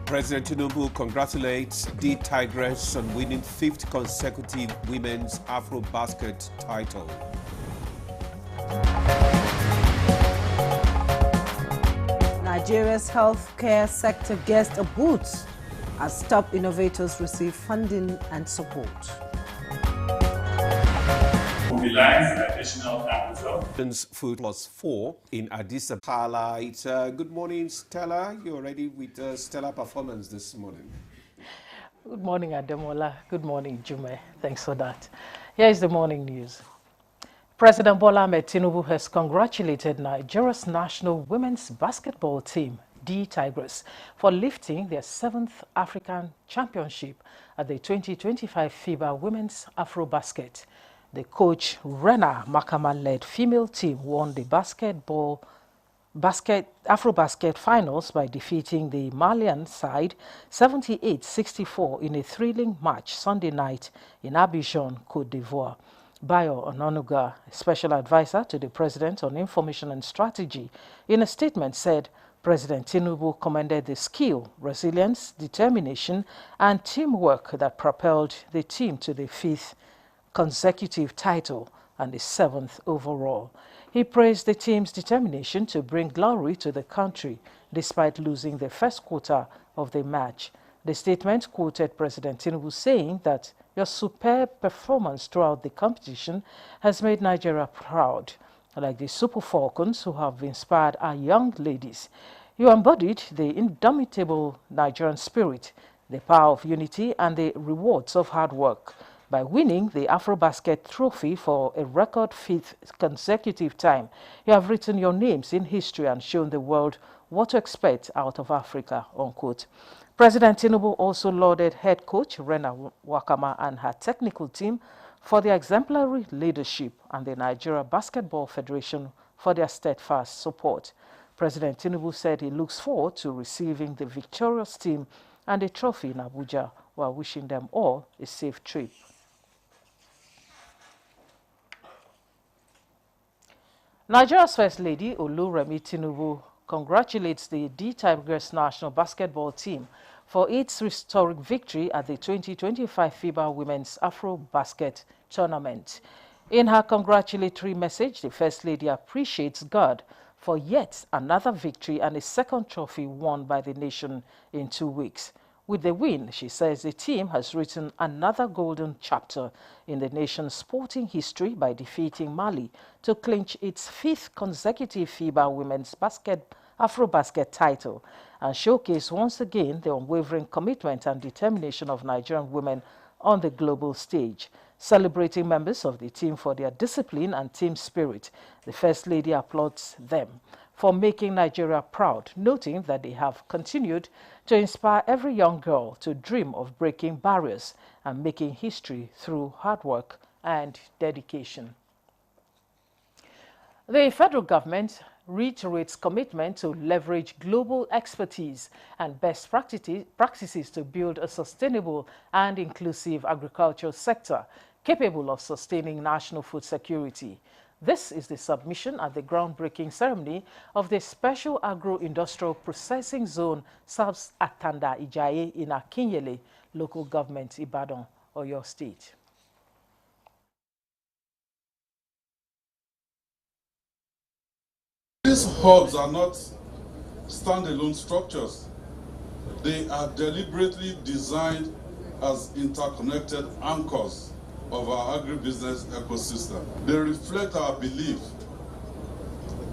President Tinubu congratulates the Tigress on winning 5th consecutive Women's Afro-Basket title. Nigeria's healthcare sector gets a boost as top innovators receive funding and support. Mobilize additional capital. Food +4 in Addis Ababa. Highlight. Good morning, Stella. You're ready with Stella performance this morning. Good morning, Ademola. Good morning, Jume. Thanks for that. Here is the morning news. President Bola Ahmed Tinubu has congratulated Nigeria's national women's basketball team, the Tigers, for lifting their 7th African Championship at the 2025 FIBA Women's Afro-Basket. The coach Rena Makama-led female team won the Afro-Basket finals by defeating the Malian side 78-64 in a thrilling match Sunday night in Abidjan, Côte d'Ivoire. Bayo Ononuga, special advisor to the president on information and strategy, in a statement said President Tinubu commended the skill, resilience, determination, and teamwork that propelled the team to the 5th consecutive title and the 7th overall. He praised the team's determination to bring glory to the country despite losing the first quarter of the match. The statement quoted President Tinubu saying that your superb performance throughout the competition has made Nigeria proud, like the Super Falcons who have inspired our young ladies. You embodied the indomitable Nigerian spirit, the power of unity, and the rewards of hard work. By winning the Afro-Basket trophy for a record 5th consecutive time, you have written your names in history and shown the world what to expect out of Africa, unquote. President Tinubu also lauded head coach Rena Wakama and her technical team for their exemplary leadership and the Nigeria Basketball Federation for their steadfast support. President Tinubu said he looks forward to receiving the victorious team and the trophy in Abuja while wishing them all a safe trip. Nigeria's First Lady, Oluremi Tinubu, congratulates the Tigers national basketball team for its historic victory at the 2025 FIBA Women's Afro-Basket Tournament. In her congratulatory message, the First Lady appreciates God for yet another victory and a second trophy won by the nation in 2 weeks. With the win, she says the team has written another golden chapter in the nation's sporting history by defeating Mali to clinch its 5th consecutive FIBA Women's Afro-Basket title and showcase once again the unwavering commitment and determination of Nigerian women on the global stage. Celebrating members of the team for their discipline and team spirit, the First Lady applauds them for making Nigeria proud, noting that they have continued to inspire every young girl to dream of breaking barriers and making history through hard work and dedication. The federal government reiterates commitment to leverage global expertise and best practices to build a sustainable and inclusive agricultural sector capable of sustaining national food security. This is the submission at the groundbreaking ceremony of the Special Agro-Industrial Processing Zone SAPS at Tanda Ijaye in Akinyele, local government, Ibadan, Oyo State. These hubs are not standalone structures. They are deliberately designed as interconnected anchors of our agribusiness ecosystem. They reflect our belief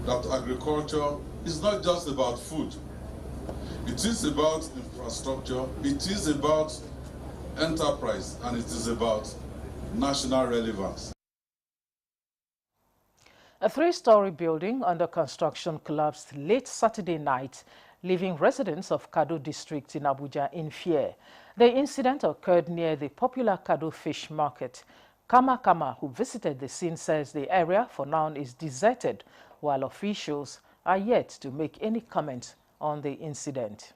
that agriculture is not just about food. It is about infrastructure, it is about enterprise, and it is about national relevance. A 3-story building under construction collapsed late Saturday night, leaving residents of Kado district in Abuja in fear. The incident occurred near the popular Kado fish market. Kama Kama, who visited the scene, says the area for now is deserted, while officials are yet to make any comment on the incident.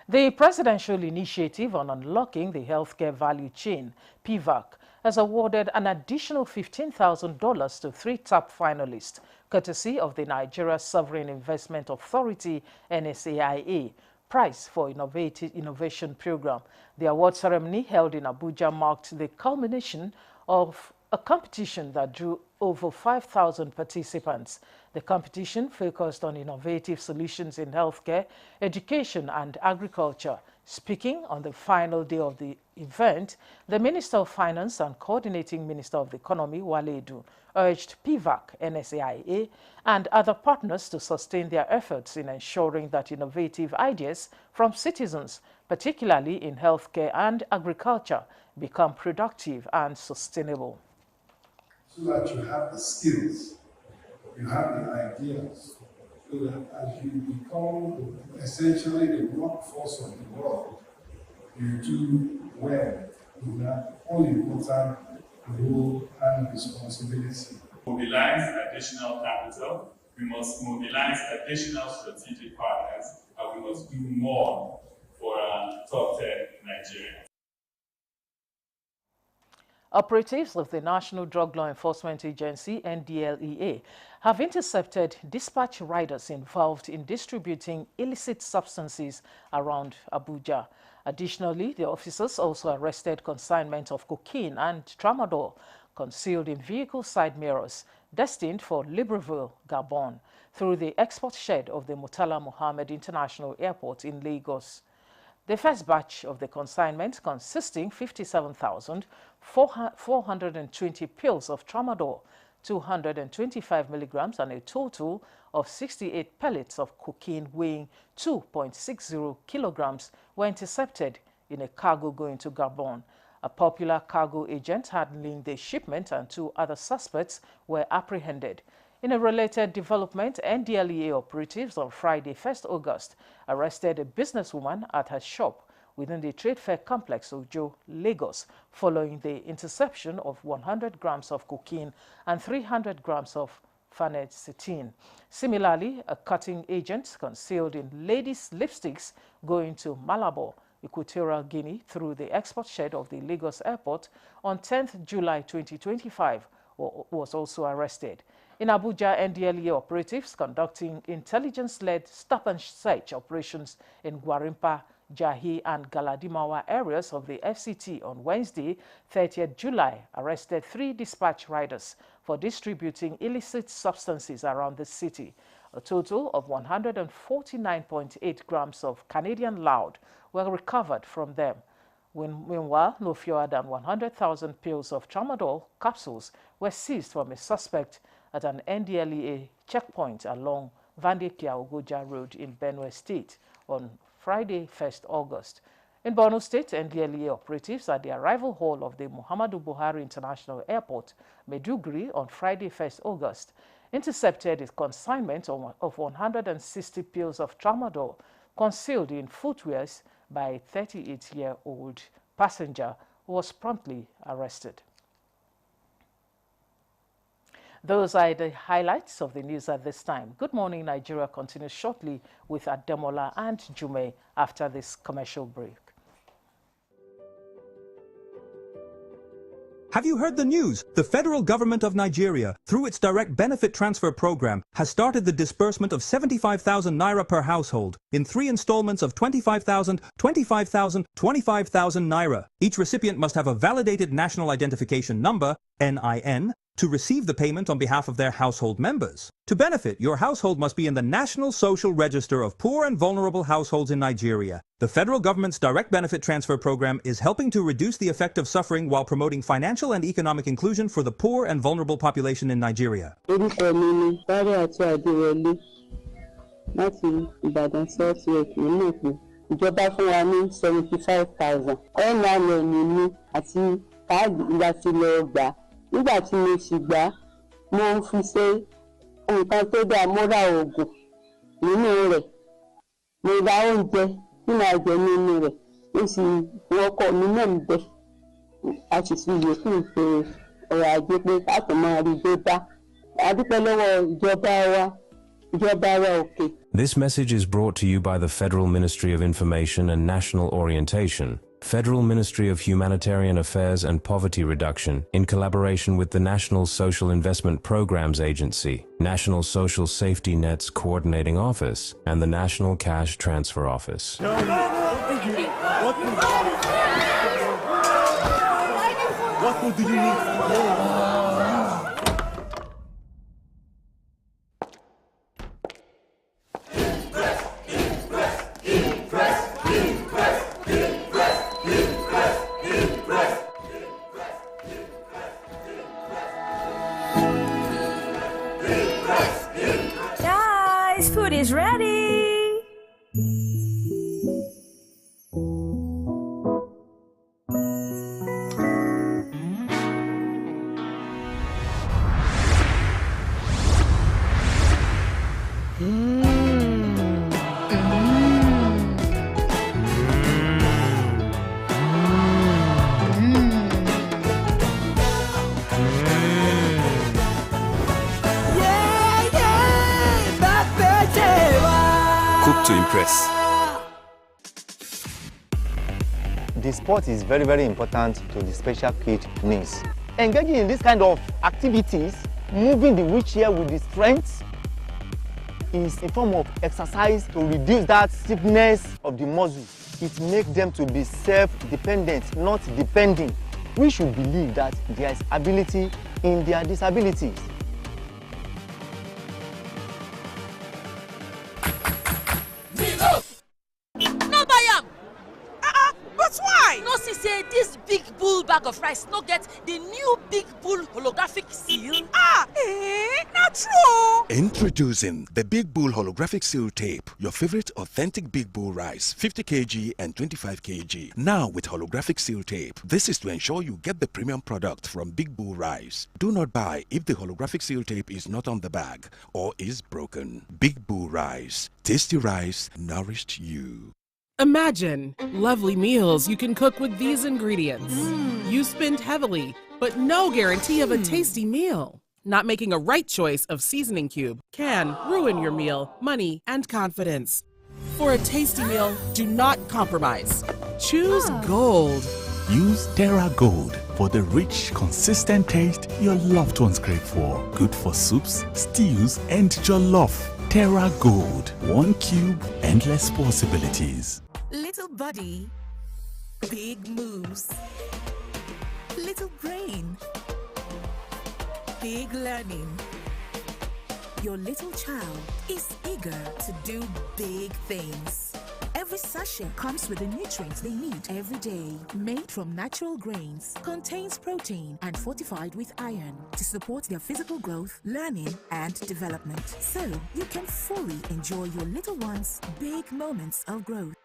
The Presidential Initiative on Unlocking the Healthcare Value Chain, PVAC, has awarded an additional $15,000 to 3 top finalists, courtesy of the Nigeria Sovereign Investment Authority, NSAIA, Prize for Innovation Program. The award ceremony held in Abuja marked the culmination of a competition that drew over 5,000 participants. The competition focused on innovative solutions in healthcare, education, and agriculture. Speaking on the final day of the event, the Minister of Finance and Coordinating Minister of the Economy, Wale Edun, urged PVAC, NSAIA, and other partners to sustain their efforts in ensuring that innovative ideas from citizens, particularly in healthcare and agriculture, become productive and sustainable. So that you have the skills, you have the ideas, so that as you become essentially the workforce of the world, you do well in that all-important role and responsibility. Mobilize additional capital, we must mobilize additional strategic partners, and we must do more for top 10 Nigeria. Operatives of the National Drug Law Enforcement Agency, NDLEA, have intercepted dispatch riders involved in distributing illicit substances around Abuja. Additionally, the officers also arrested consignment of cocaine and tramadol concealed in vehicle side mirrors destined for Libreville, Gabon, through the export shed of the Murtala Muhammed International Airport in Lagos. The first batch of the consignment, consisting 57,420 pills of tramadol, 225 milligrams, and a total of 68 pellets of cocaine weighing 2.60 kilograms, were intercepted in a cargo going to Gabon. A popular cargo agent handling the shipment and 2 other suspects were apprehended. In a related development, NDLEA operatives on Friday, 1st August, arrested a businesswoman at her shop within the Trade Fair Complex, Ojo, Lagos, following the interception of 100 grams of cocaine and 300 grams of phenylacetin. Similarly, a cutting agent concealed in ladies' lipsticks going to Malabo, Equatorial Guinea, through the export shed of the Lagos Airport on 10th July 2025, was also arrested. In Abuja, NDLEA operatives conducting intelligence-led stop-and-search operations in Gwarimpa, Jahi, and Galadimawa areas of the FCT on Wednesday, 30th July, arrested 3 dispatch riders for distributing illicit substances around the city. A total of 149.8 grams of Canadian loud were recovered from them. Meanwhile, no fewer than 100,000 pills of tramadol capsules were seized from a suspect at an NDLEA checkpoint along Vandekia-Ogoja Road in Benue State on Friday, 1st August. In Borno State, NDLEA operatives at the arrival hall of the Muhammadu Buhari International Airport, Maiduguri, on Friday, 1st August, intercepted a consignment of 160 pills of tramadol concealed in footwears by a 38-year-old passenger who was promptly arrested. Those are the highlights of the news at this time. Good Morning Nigeria continues shortly with Ademola and Jume after this commercial break. Have you heard the news? The federal government of Nigeria, through its direct benefit transfer program, has started the disbursement of 75,000 naira per household in 3 installments of 25,000, 25,000, 25,000 naira. Each recipient must have a validated national identification number, NIN, to receive the payment on behalf of their household members. To benefit, your household must be in the National Social Register of Poor and Vulnerable Households in Nigeria. The federal government's direct benefit transfer program is helping to reduce the effect of suffering while promoting financial and economic inclusion for the poor and vulnerable population in Nigeria. Ìjọba fún wa ní 75,000. NIN mi àti káàdì ìdásílẹ̀ ọgbà. Nígbà tí mo sì gbà, mo ń fi ṣe nǹkan tó dáa, mo ra oògùn nínú rẹ̀. Mo ra oúnjẹ tí màá jẹ nínú rẹ̀. Mo sì wọkọ̀ mi náà ń bẹ. A sì fi yòókù ṣe ọ̀rọ̀ ajé pé ká tó máa rí gbé bá. A dúpẹ́ lọ́wọ́ ìjọba wa òkè. This message is brought to you by the Federal Ministry of Information and National Orientation Federal Ministry of Humanitarian Affairs and Poverty Reduction, in collaboration with the National Social Investment Programs Agency, National Social Safety Net's Coordinating Office, and the National Cash Transfer Office. What do you need? Guys, food is ready. Cook to impress. The sport is very, very important to the special kid needs. Engaging in this kind of activities, moving the wheelchair with the strength, is a form of exercise to reduce that stiffness of the muscle. It makes them to be self-dependent, not depending. We should believe that there is ability in their disabilities. No buy am. But why? No see say this big bull bag of rice no get the new big bull holographic seal. Not true. Introducing the Big Bull Holographic Seal Tape, your favorite authentic Big Bull rice, 50 kg and 25 kg. Now with holographic seal tape. This is to ensure you get the premium product from Big Bull Rice. Do not buy if the holographic seal tape is not on the bag or is broken. Big Bull Rice. Tasty rice nourished you. Imagine lovely meals you can cook with these ingredients. You spend heavily, but no guarantee of a tasty meal. Not making a right choice of seasoning cube can ruin your meal, money, and confidence. For a tasty meal, do not compromise. Choose Gold. Use Terra Gold for the rich, consistent taste your loved ones crave for. Good for soups, stews, and jollof. Terra Gold. One cube, endless possibilities. Little body, big moves. Little brain, big learning. Your little child is eager to do big things. Every sachet comes with the nutrients they need every day. Made from natural grains, contains protein and fortified with iron to support their physical growth, learning, and development. So you can fully enjoy your little one's big moments of growth.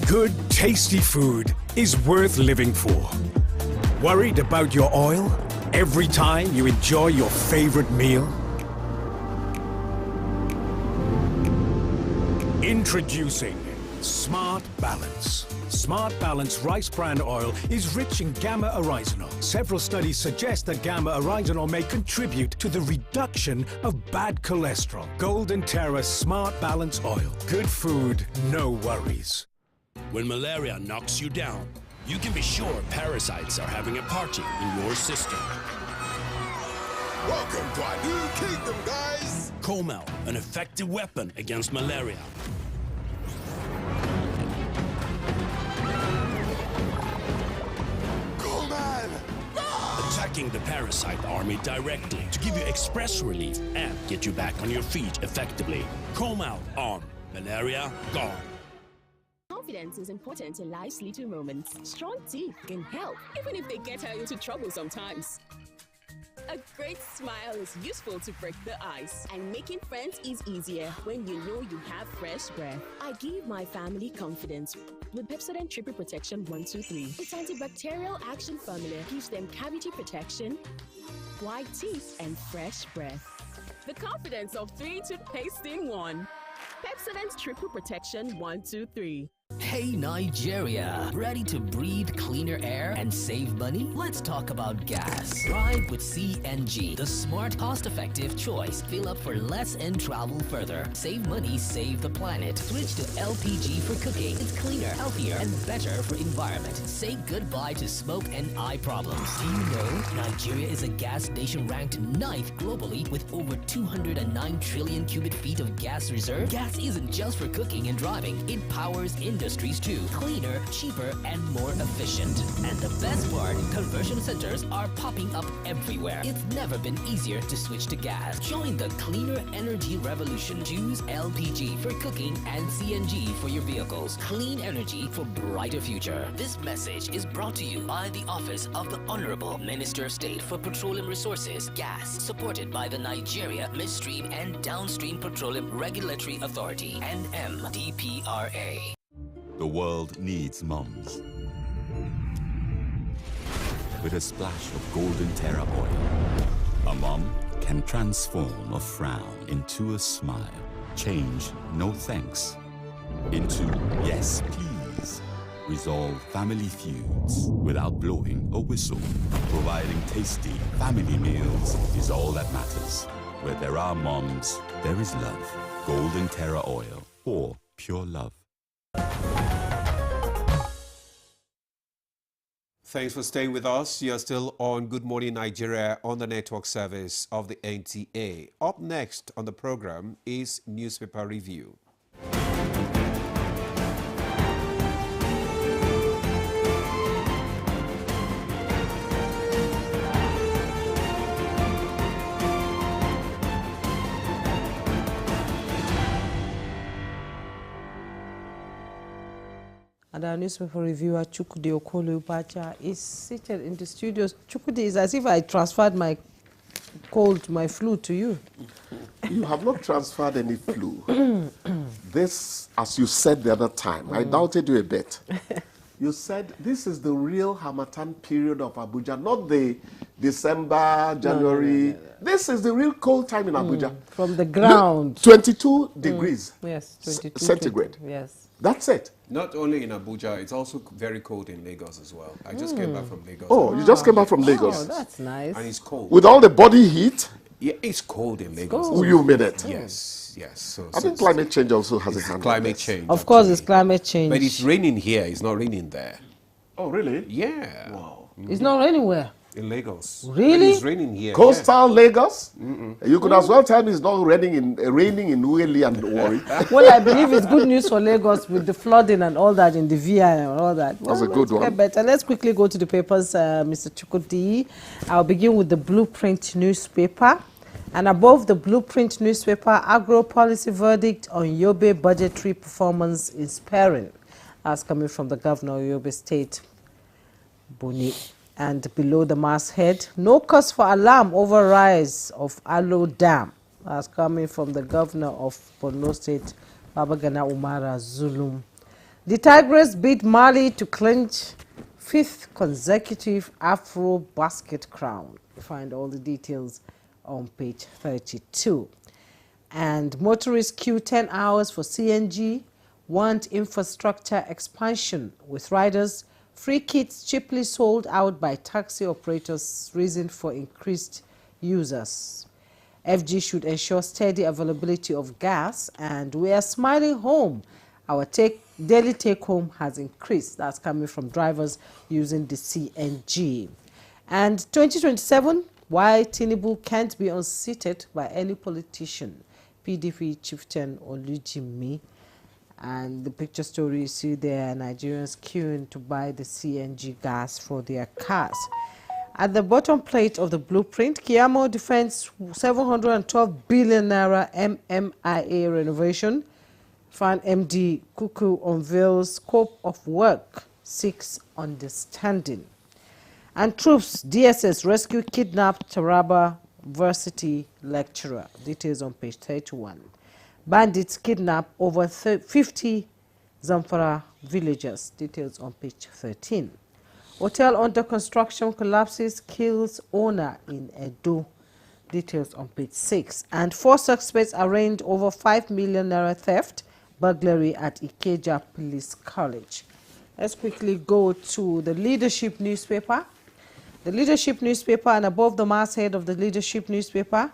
Good, tasty food is worth living for. Worried about your oil every time you enjoy your favorite meal? Introducing Smart Balance. Smart Balance rice bran oil is rich in gamma-oryzanol. Several studies suggest that gamma-oryzanol may contribute to the reduction of bad cholesterol. Golden Terra Smart Balance oil. Good food, no worries. When malaria knocks you down, you can be sure parasites are having a party in your system. Welcome to our new kingdom, guys! Comel, an effective weapon against malaria. Attacking the parasite army directly to give you express relief and get you back on your feet effectively. Comel on. Malaria gone. Confidence is important in life's little moments. Strong teeth can help, even if they get her into trouble sometimes. A great smile is useful to break the ice, and making friends is easier when you know you have fresh breath. I give my family confidence with Pepsodent Triple Protection 123. Its antibacterial action formula gives them cavity protection, white teeth, and fresh breath. The confidence of 3 toothpaste in 1. Pepsodent Triple Protection 123. Hey Nigeria, ready to breathe cleaner air and save money? Let's talk about gas. Drive with CNG, the smart, cost-effective choice. Fill up for less and travel further. Save money, save the planet. Switch to LPG for cooking. It's cleaner, healthier, and better for environment. Say goodbye to smoke and eye problems. Do you know Nigeria is a gas nation ranked 9th globally with over 209 trillion cubic feet of gas reserve? Gas isn't just for cooking and driving. It powers industries too. Cleaner, cheaper, and more efficient. And the best part, conversion centers are popping up everywhere. It's never been easier to switch to gas. Join the cleaner energy revolution. Choose LPG for cooking and CNG for your vehicles. Clean energy for brighter future. This message is brought to you by the Office of the Honorable Minister of State for Petroleum Resources, Gas, supported by the Nigeria Midstream and Downstream Petroleum Regulatory Authority, NMDPRA. The world needs mums. With a splash of Golden Terra oil, a mom can transform a frown into a smile. Change no thanks into yes please. Resolve family feuds without blowing a whistle. Providing tasty family meals is all that matters. Where there are moms, there is love. Golden Terra oil, for pure love. Thanks for staying with us. You're still on Good Morning Nigeria on the network service of the NTA. Up next on the program is Newspaper Review. And our newspaper reviewer, Chukwudi Okolu-Upacha, is seated in the studios. Chukwudi, it's as if I transferred my cold, my flu to you. You have not transferred any flu. This, as you said the other time, I doubted you a bit. You said this is the real Harmattan period of Abuja, not the December, January. No. This is the real cold time in Abuja. From the ground. 22 degrees. Yes, 22 centigrade. 20, yes. That's it. Not only in Abuja, it's also very cold in Lagos as well. I just came back from Lagos. Oh, you just came back from Lagos? Oh, that's nice. And it's cold. With all the body heat? Yeah, it's cold in Lagos. Oh, you mean it? Yes, yes. So, I think climate change also has a hand. Climate change. Of course, it's climate change. But it's raining here. It's not raining there. Oh, really? Yeah. Wow. It's not raining where? In Lagos. Really? It's raining here. Coastal Lagos? You could as well tell me it's not raining in Ueli and Wari. Well, I believe it's good news for Lagos with the flooding and all that in the VI and all that. That's a good one. Better. Let's quickly go to the papers, Mr. Chukwudi. I'll begin with the Blueprint newspaper. And above the Blueprint newspaper, agro-policy verdict on Yobe budgetary performance is paring. That's coming from the governor of Yobe State, Boni. And below the masthead, no cause for alarm over rise of Alo Dam. That's coming from the governor of Borno State, Babagana Umara Zulum. The Tigers beat Mali to clinch 5th consecutive Afro Basket crown. You find all the details on page 32. And motorists queue 10 hours for CNG, want infrastructure expansion with riders. Free kits cheaply sold out by taxi operators, reason for increased users. FG should ensure steady availability of gas, and we are smiling home. Our daily take-home has increased. That's coming from drivers using the CNG. And 2027, why Tinubu can't be unseated by any politician. PDP chieftain Olujimi. And the picture story you see there, Nigerians queuing to buy the CNG gas for their cars. At the bottom plate of the Blueprint, Kiamo defends 712 billion naira MMIA renovation. Fan MD Kuku unveils scope of work, seeks understanding. And troops, DSS rescue kidnapped Taraba Varsity lecturer. Details on page 31. Bandits kidnap over 50 Zamfara villagers. Details on page 13. Hotel under construction collapses, kills owner in Edo. Details on page 6. And 4 suspects arraigned over 5 million naira theft burglary at Ikeja Police College. Let's quickly go to the Leadership newspaper. The Leadership newspaper, and above the masthead of the Leadership newspaper,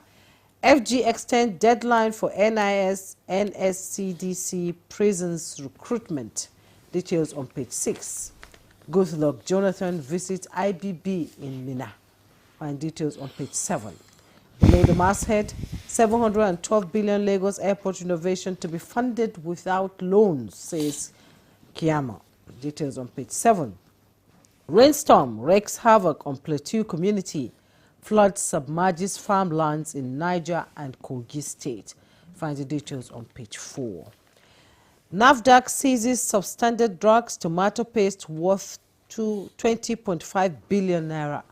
FG extend deadline for NIS NSCDC prisons recruitment. Details on page 6. Goodluck Jonathan visits IBB in Minna. Find details on page 7. Below the masthead, 712 billion Lagos Airport renovation to be funded without loans, says Kiyama. Details on page 7. Rainstorm wreaks havoc on Plateau community. Flood submerges farmlands in Niger and Kogi State. Find the details on page 4. NAFDAC seizes substandard drugs tomato paste worth 20.5 billion naira.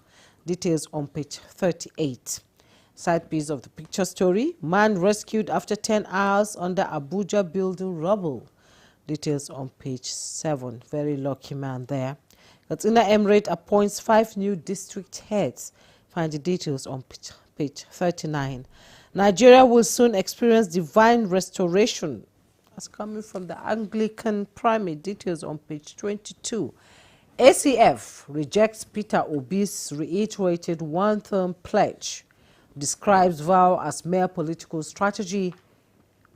Details on page 38. Side piece of the picture story. Man rescued after 10 hours under Abuja building rubble. Details on page 7. Very lucky man there. Katsina Emirate appoints 5 new district heads. Find the details on page 39. Nigeria will soon experience divine restoration. That's coming from the Anglican primate. Details on page 22. ACF rejects Peter Obi's reiterated one-term pledge. Describes vow as mere political strategy.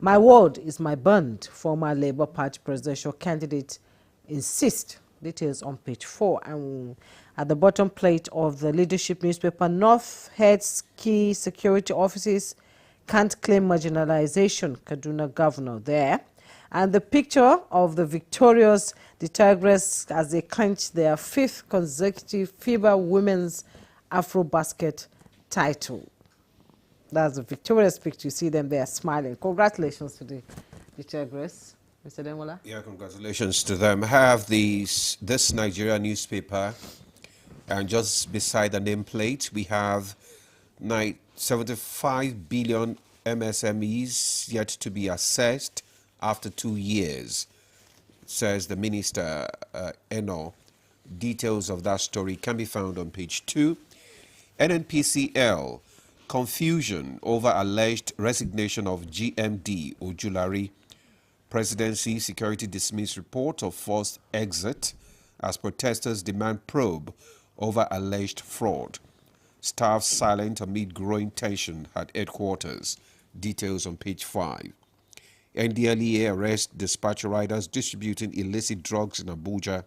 My word is my bond, former Labour Party presidential candidate insists. Details on page 4. And at the bottom plate of the Leadership newspaper, North heads key security offices can't claim marginalization, Kaduna governor there. And the picture of the victorious the Tigress as they clinch their 5th consecutive FIBA Women's Afrobasket title. That's a victorious picture. You see them there smiling. Congratulations to the Tigress, Mr. Demola. Yeah, congratulations to them. I have this Nigeria newspaper, and just beside the nameplate, we have 75 billion MSMEs yet to be assessed after 2 years, says the minister, Eno. Details of that story can be found on page 2. NNPCL, confusion over alleged resignation of GMD Ojulari. Presidency security dismiss report of forced exit as protesters demand probe over alleged fraud. Staff silent amid growing tension at headquarters. Details on page 5. NDLEA arrest dispatcher riders distributing illicit drugs in Abuja.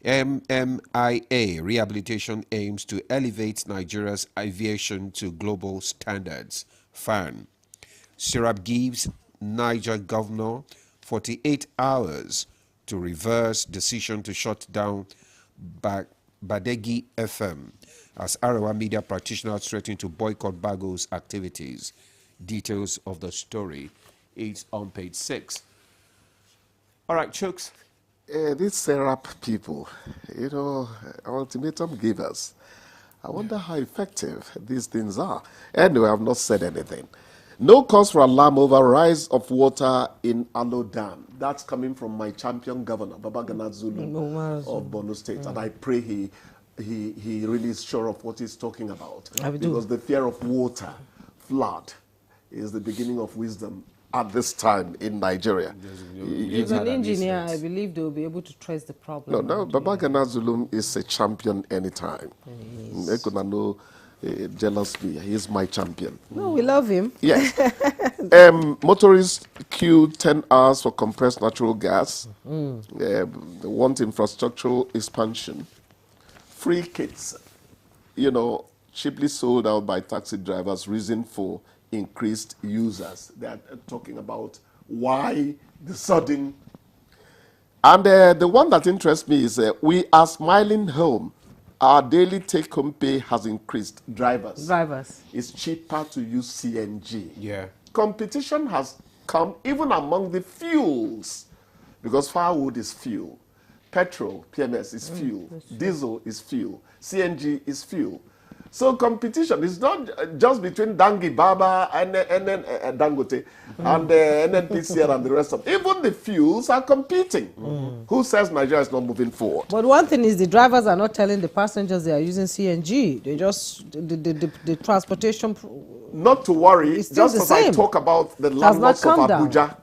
MMIA rehabilitation aims to elevate Nigeria's aviation to global standards. FAN. Serap gives Niger governor 48 hours to reverse decision to shut down Badegi FM as Arawa media practitioners threaten to boycott Bago's activities. Details of the story is on page 6. All right, Chooks. These Serap people, ultimatum givers. I wonder how effective these things are. Anyway, I've not said anything. No cause for alarm over rise of water in Alo Dam. That's coming from my champion governor, Babagana Zulu of Borno State. And I pray he really is sure of what he's talking about. Because the fear of water, flood, is the beginning of wisdom at this time in Nigeria. As an engineer, I believe they will be able to trace the problem. No, Babagana Zulum is a champion anytime. Jealous me, he is my champion. No, we love him. Yes. Motorists queue 10 hours for compressed natural gas. They want infrastructural expansion. Free kits, cheaply sold out by taxi drivers, reason for increased users. They are talking about why the sudden. And the one that interests me is we are smiling home. Our daily take-home pay has increased. Drivers. It's cheaper to use CNG. Yeah. Competition has come even among the fuels, because firewood is fuel, petrol, PMS is fuel, diesel is fuel, CNG is fuel. So competition is not just between Dangi Baba and Dangote and NNPCL and the rest of them. Even the fuels are competing. Who says Nigeria is not moving forward? But one thing is the drivers are not telling the passengers they are using CNG. They just, the transportation... Not to worry, just as I talk about the landlords of Abuja,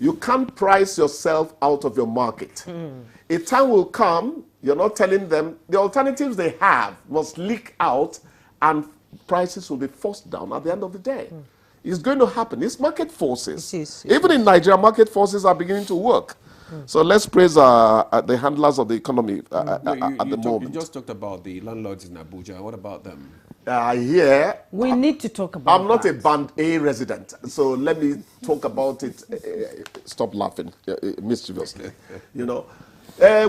You can't price yourself out of your market. A time will come, you're not telling them, the alternatives they have must leak out and prices will be forced down at the end of the day. It's going to happen. It's market forces. Even in Nigeria, market forces are beginning to work. So let's praise the handlers of the economy at the moment. You just talked about the landlords in Abuja. What about them? We need to talk about I'm not a Band A resident, so let me talk about it. Stop laughing mischievously. You know,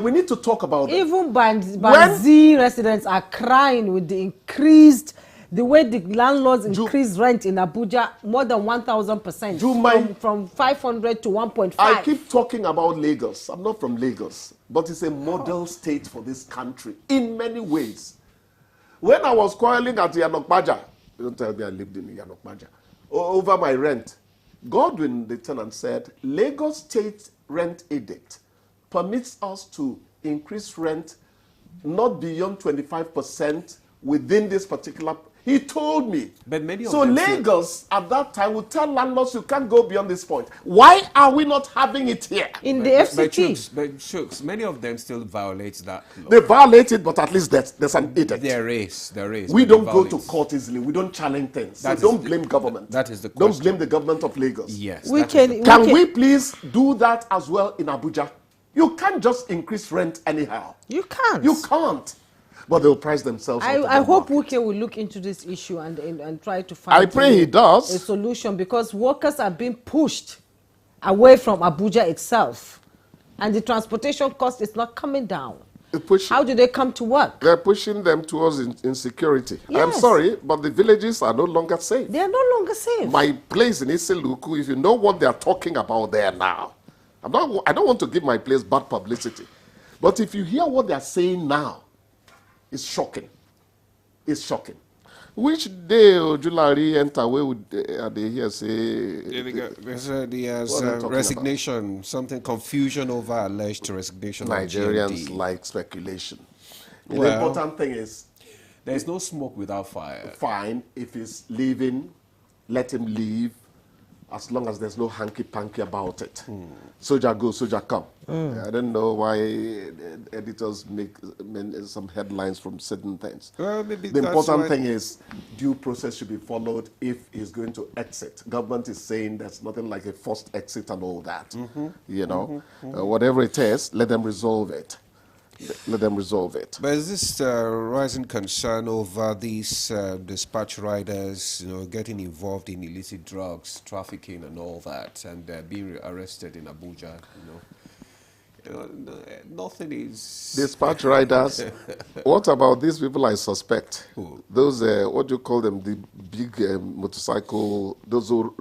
we need to talk about it. Even Band Z residents are crying with the way the landlords increased rent in Abuja more than 1,000%, from 500 to 1.5. I keep talking about Lagos. I'm not from Lagos, but it's a model state for this country in many ways. When I was quarreling at Yanokbaja, don't tell me I lived in Yanokbaja, over my rent, Godwin, the tenant, said, Lagos State Rent Edict permits us to increase rent not beyond 25% within this particular. He told me. But many of so them Lagos at that time would tell landlords you can't go beyond this point. Why are we not having it here? In the FCT. But Shooks, many of them still violate that law. They violate it, but at least there's an edict. There is. We don't go to court easily. We don't challenge things. So don't blame government. That is the question. Don't blame the government of Lagos. Yes. Can we please do that as well in Abuja? You can't just increase rent anyhow. You can't. You can't. But they'll price themselves out of the I hope market. Wike will look into this issue and try to find I pray he does. a solution, because workers are being pushed away from Abuja itself, and the transportation cost is not coming down. How do they come to work? They're pushing them towards insecurity. Yes. I'm sorry, but the villages are no longer safe. They are no longer safe. My place in Iseluku, if you know what they're talking about there now, I don't want to give my place bad publicity, but if you hear what they're saying now, it's shocking. It's shocking. Which day Ojulari enter? Where would they here say? There's resignation, something confusion over alleged resignation. Nigerians like speculation. Well, the important thing is there's no smoke without fire. Fine, if he's leaving, let him leave, as long as there's no hanky-panky about it. Soldier go, soldier come. I don't know why editors make some headlines from certain things. Well, maybe the important thing is due process should be followed if he's going to exit. Government is saying there's nothing like a forced exit and all that. You know, whatever it is, let them resolve it. Let them resolve it. But is this rising concern over these dispatch riders, getting involved in illicit drugs, trafficking, and all that, and being arrested in Abuja? Nothing is. Dispatch riders. What about these people I suspect? Who? Those what do you call them? The big motorcycle. Those who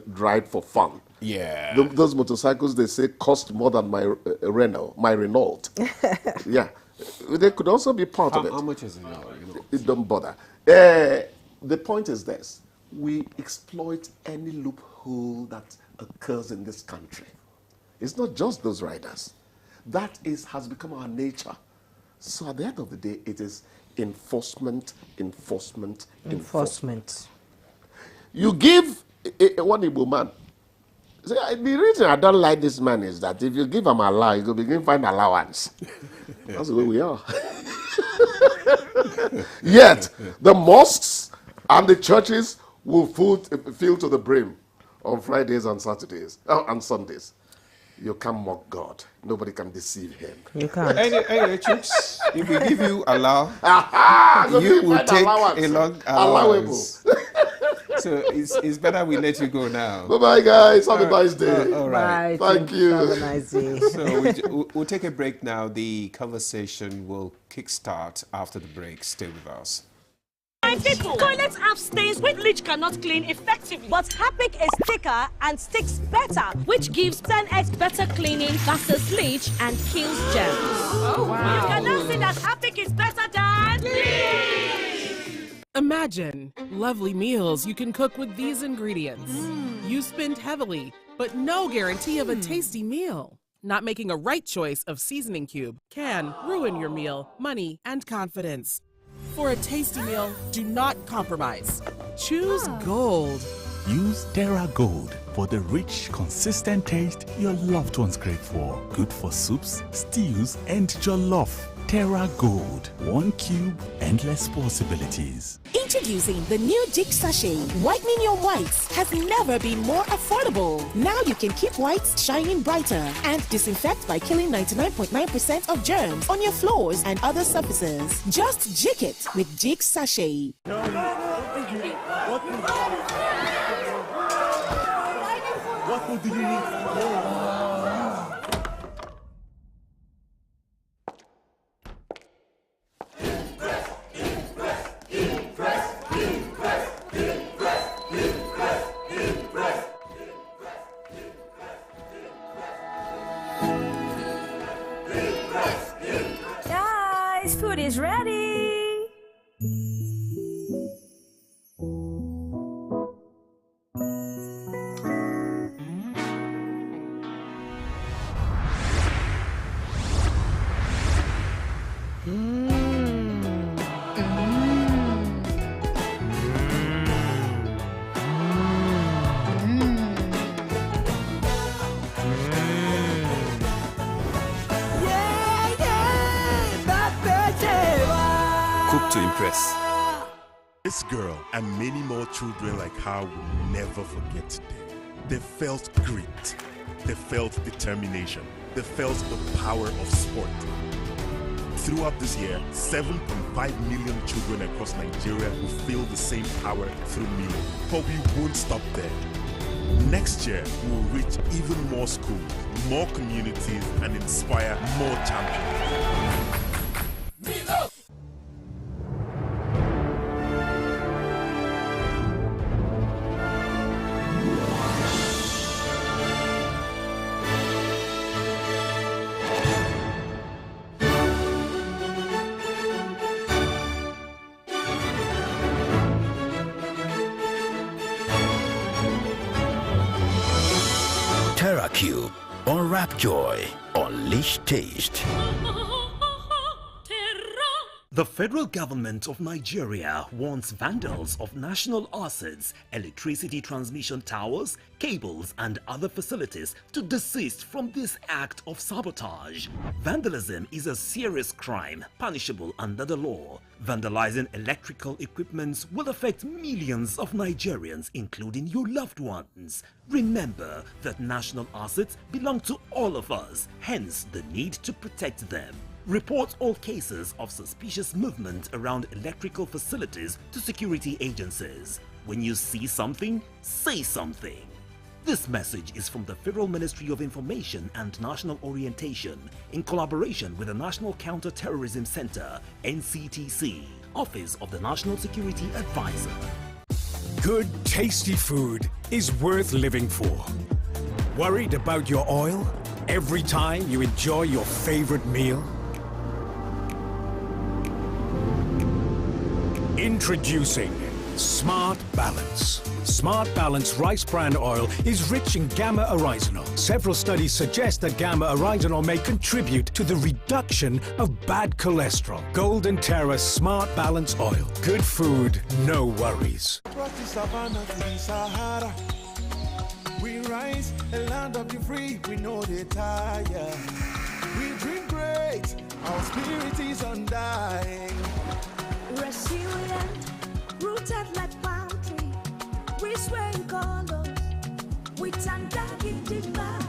ride for fun. Yeah. Those motorcycles they say cost more than my Renault. Yeah. They could also be part of it. How much is it now? It don't bother. The point is this: we exploit any loophole that occurs in this country. It's not just those riders. That has become our nature. So at the end of the day, it is enforcement. You give one Igbo man. See, the reason I don't like this man is that if you give him allow, he will begin to find allowance. That's the way we are. Yet, the mosques and the churches will fill to the brim on Fridays and Saturdays and Sundays. You can't mock God. Nobody can deceive him. You can't. Anyway, Chooks, if we give you allow, you will take a long allowance. So it's better we let you go now. Bye-bye, guys. Have a nice day. All right. Bye. Thank you. Have a nice day. So we'll take a break now. The conversation will kickstart after the break. Stay with us. My people, toilets have stains which bleach cannot clean effectively. But Harpic is thicker and sticks better, which gives 10x better cleaning versus bleach and kills germs. Oh, wow. You can now see that Harpic is better than bleach. Imagine lovely meals you can cook with these ingredients. You spend heavily, but no guarantee of a tasty meal. Not making a right choice of seasoning cube can ruin your meal, money, and confidence. For a tasty meal, do not compromise. Choose Gold. Use Terra Gold for the rich, consistent taste your loved ones crave for. Good for soups, stews, and jollof. Terra Gold. 1 cube, endless possibilities. Introducing the new Jig Sachet. Whitening your whites has never been more affordable. Now you can keep whites shining brighter and disinfect by killing 99.9% of germs on your floors and other surfaces. Just jig it with Jig Sachet. What food do you need? Guys, food is ready. Cook to impress. This girl and many more children like her will never forget today. They felt grit. They felt determination. They felt the power of sport. Throughout this year, 7.5 million children across Nigeria will feel the same power through Milo. But we won't stop there. Next year, we'll reach even more schools, more communities, and inspire more champions. Milo! TerraCube. Unwrap joy. Unleash taste. The federal government of Nigeria warns vandals of national assets, electricity transmission towers, cables, and other facilities to desist from this act of sabotage. Vandalism is a serious crime punishable under the law. Vandalizing electrical equipment will affect millions of Nigerians, including your loved ones. Remember that national assets belong to all of us, hence the need to protect them. Report all cases of suspicious movement around electrical facilities to security agencies. When you see something, say something. This message is from the Federal Ministry of Information and National Orientation in collaboration with the National Counter-Terrorism Center, NCTC, Office of the National Security Advisor. Good, tasty food is worth living for. Worried about your oil every time you enjoy your favorite meal? Introducing Smart Balance. Smart Balance rice bran oil is rich in gamma-oryzanol. Several studies suggest that gamma-oryzanol may contribute to the reduction of bad cholesterol. Golden Terra Smart Balance oil. Good food, no worries. We rise, a land of the free, we know they tire. We drink great, our spirit is undying. Resilient, rooted like palm tree. We sway in colors, we undying demand.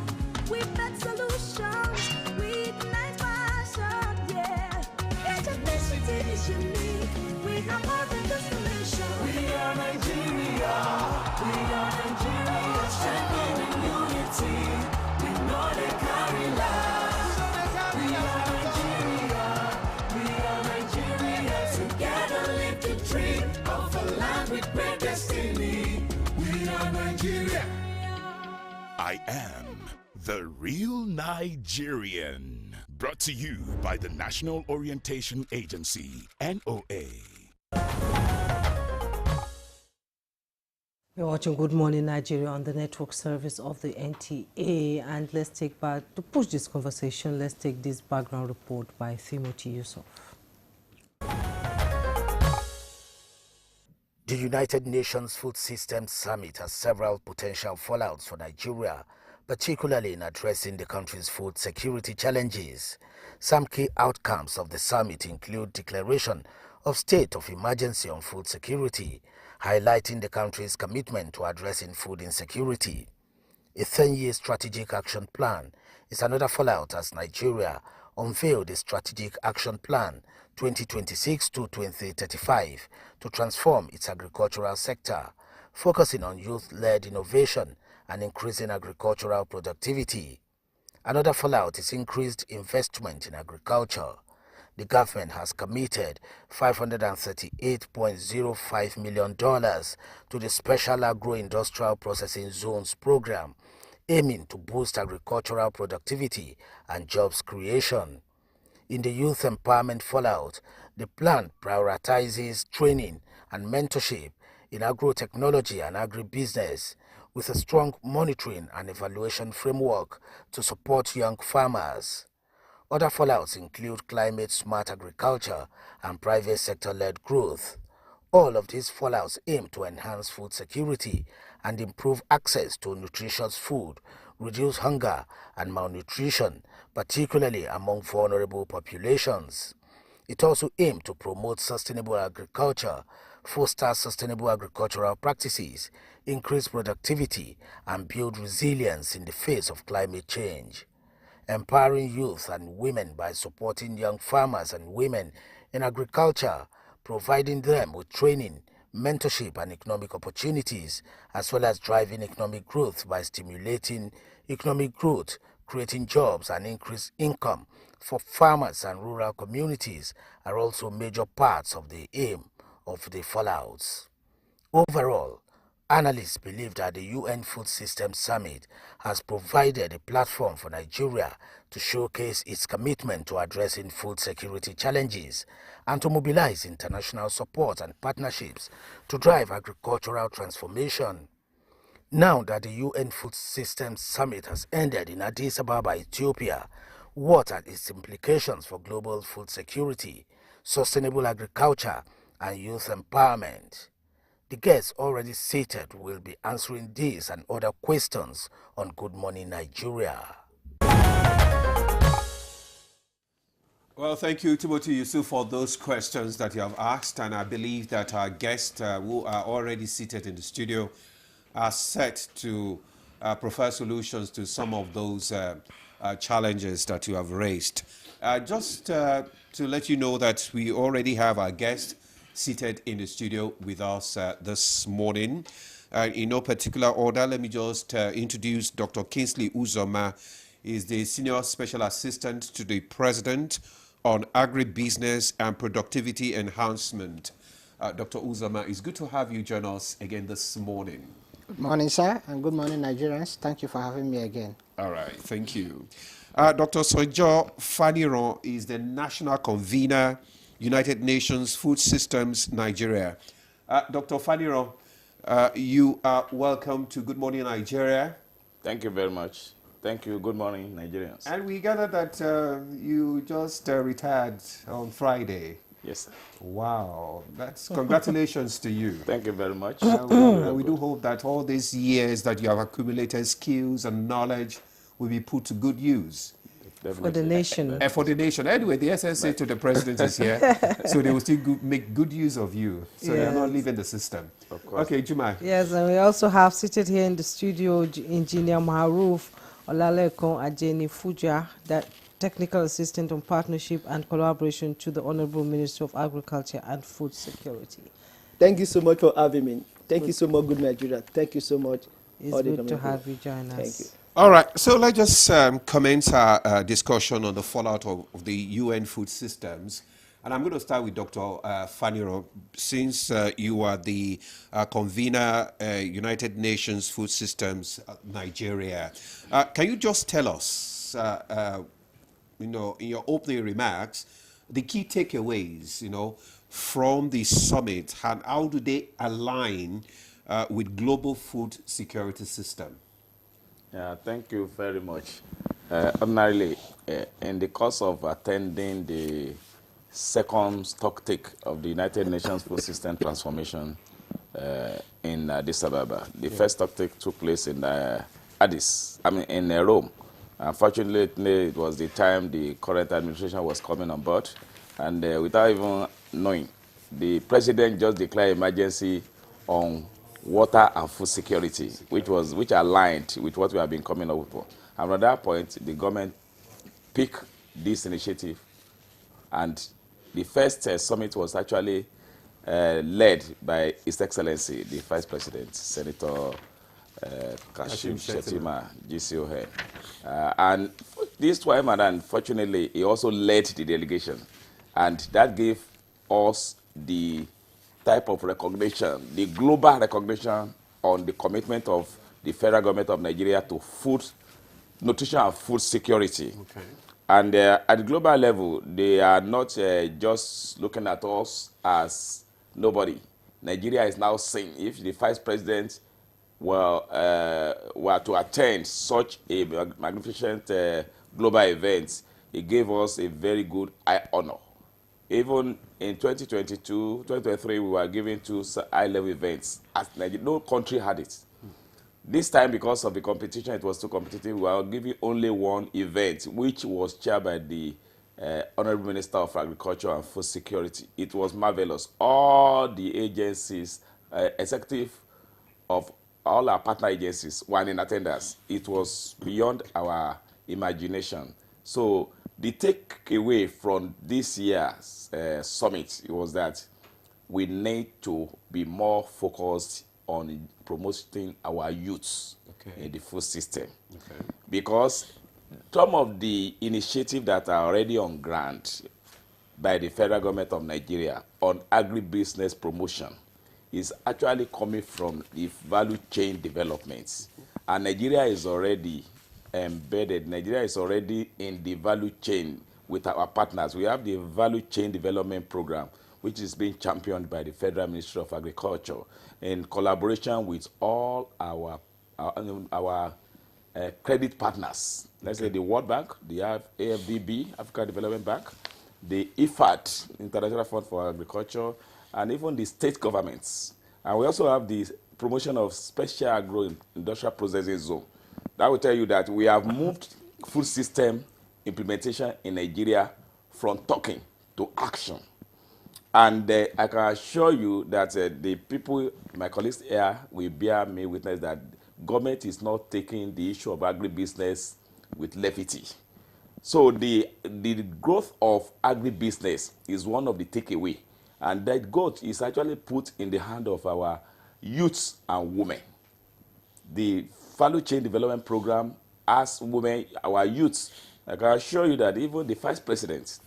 We bet solutions, we ignite passion, yeah. Ethnicity is unique, we have more than the solution. We are Nigeria, strengthening unity. We know they carry lives. We are Nigeria, together live the dream of a land with great destiny. We are Nigeria. I am the real Nigerian. Brought to you by the National Orientation Agency, NOA. You're watching Good Morning Nigeria on the network service of the NTA, and let's take back, to push this conversation, let's take this background report by Timothy Yusuf. The United Nations Food Systems Summit has several potential fallouts for Nigeria, particularly in addressing the country's food security challenges. Some key outcomes of the summit include declaration of state of emergency on food security, highlighting the country's commitment to addressing food insecurity. A 10-year strategic action plan is another fallout as Nigeria unveiled a strategic action plan 2026 to 2035 to transform its agricultural sector, focusing on youth-led innovation and increasing agricultural productivity. Another fallout is increased investment in agriculture. The government has committed $538.05 million to the Special Agro-Industrial Processing Zones program, aiming to boost agricultural productivity and jobs creation. In the youth empowerment fallout, the plan prioritizes training and mentorship in agro-technology and agribusiness, with a strong monitoring and evaluation framework to support young farmers. Other fallouts include climate-smart agriculture and private sector-led growth. All of these fallouts aim to enhance food security and improve access to nutritious food, reduce hunger and malnutrition, particularly among vulnerable populations. It also aimed to promote sustainable agriculture, foster sustainable agricultural practices, increase productivity, and build resilience in the face of climate change. Empowering youth and women by supporting young farmers and women in agriculture, providing them with training, mentorship, and economic opportunities, as well as driving economic growth by stimulating economic growth, creating jobs, and increased income for farmers and rural communities are also major parts of the aim of the fallouts. Overall, analysts believe that the UN Food Systems Summit has provided a platform for Nigeria to showcase its commitment to addressing food security challenges and to mobilize international support and partnerships to drive agricultural transformation. Now that the UN Food Systems Summit has ended in Addis Ababa, Ethiopia, what are its implications for global food security, sustainable agriculture, and youth empowerment? The guests already seated will be answering these and other questions on Good Morning Nigeria. Well, thank you, Timothy Yusuf, for those questions that you have asked, and I believe that our guests who are already seated in the studio are set to provide solutions to some of those challenges that you have raised. Just to let you know that we already have our guest seated in the studio with us this morning. In no particular order, let me just introduce Dr. Kingsley Uzoma. He's the Senior Special Assistant to the President on Agribusiness and Productivity Enhancement. Dr. Uzoma, it's good to have you join us again this morning. Good morning, sir, and good morning, Nigerians. Thank you for having me again. All right, thank you. Dr. Sojo Faniron is the National Convener, United Nations Food Systems Nigeria. Dr. Faniron, you are welcome to Good Morning Nigeria. Thank you very much. Thank you. Good morning, Nigerians. And we gather that you just retired on Friday. Yes, sir. Wow, that's congratulations to you. Thank you very much. We do hope that all these years that you have accumulated skills and knowledge will be put to good use. Definitely. For the nation. And for the nation. Anyway, the SSA to the president is here, so they will still make good use of you. So yes. You're not leaving the system. Of course. Okay, Juma. Yes, and we also have seated here in the studio Engineer Maharuf Olalekon Ajeni Fuja, that Technical Assistant on Partnership and Collaboration to the Honorable Minister of Agriculture and Food Security. Thank you so much for having me. Thank you so much, Good Nigeria. Thank you so much. It's good to have you join us. Thank you. All right, so let's just commence our discussion on the fallout of the UN food systems. And I'm going to start with Dr. Faniron, since you are the convener, United Nations Food Systems Nigeria. Can you just tell us, in your opening remarks, the key takeaways, from the summit, and how do they align with global food security system? Yeah, thank you very much. Ordinarily, in the course of attending the second stocktake of the United Nations Food System Transformation, in Addis Ababa. The first stock take took place in in Rome. Unfortunately, it was the time the current administration was coming on board, and without even knowing, the president just declared emergency on water and food security, which aligned with what we have been coming up with. And at that point, the government picked this initiative, and the first summit was actually led by His Excellency, the Vice President, Senator Kashim Shettima, GCON. And this time, and unfortunately, he also led the delegation. And that gave us the type of recognition, the global recognition on the commitment of the federal government of Nigeria to food, nutrition and food security. Okay. And at the global level, they are not just looking at us as nobody. Nigeria is now saying if the vice president were to attend such a magnificent global event, it gave us a very good honor. Even in 2022, 2023, we were given 2 high-level events. As Nigeria, no country had it. This time, because of the competition, it was too competitive. We were giving only one event, which was chaired by the Honorable Minister of Agriculture and Food Security. It was marvelous. All the agencies, executive of all our partner agencies were in attendance. It was beyond our imagination. So the takeaway from this year's summit was that we need to be more focused on promoting our youths in the food system. Okay. Because some of the initiatives that are already on grant by the federal government of Nigeria on agribusiness promotion is actually coming from the value chain developments. And Nigeria is already embedded. Nigeria is already in the value chain with our partners. We have the value chain development program, which is being championed by the Federal Ministry of Agriculture in collaboration with all our credit partners. Let's say the World Bank, the AFDB, African Development Bank, the IFAD, International Fund for Agriculture, and even the state governments. And we also have the promotion of special agro-industrial processing zone. That will tell you that we have moved food system implementation in Nigeria from talking to action. And I can assure you that the people, my colleagues here, will bear me witness that government is not taking the issue of agribusiness with levity. So the growth of agribusiness is one of the takeaway. And that growth is actually put in the hand of our youths and women. The value chain development program as women, our youths, I can assure you that even the vice president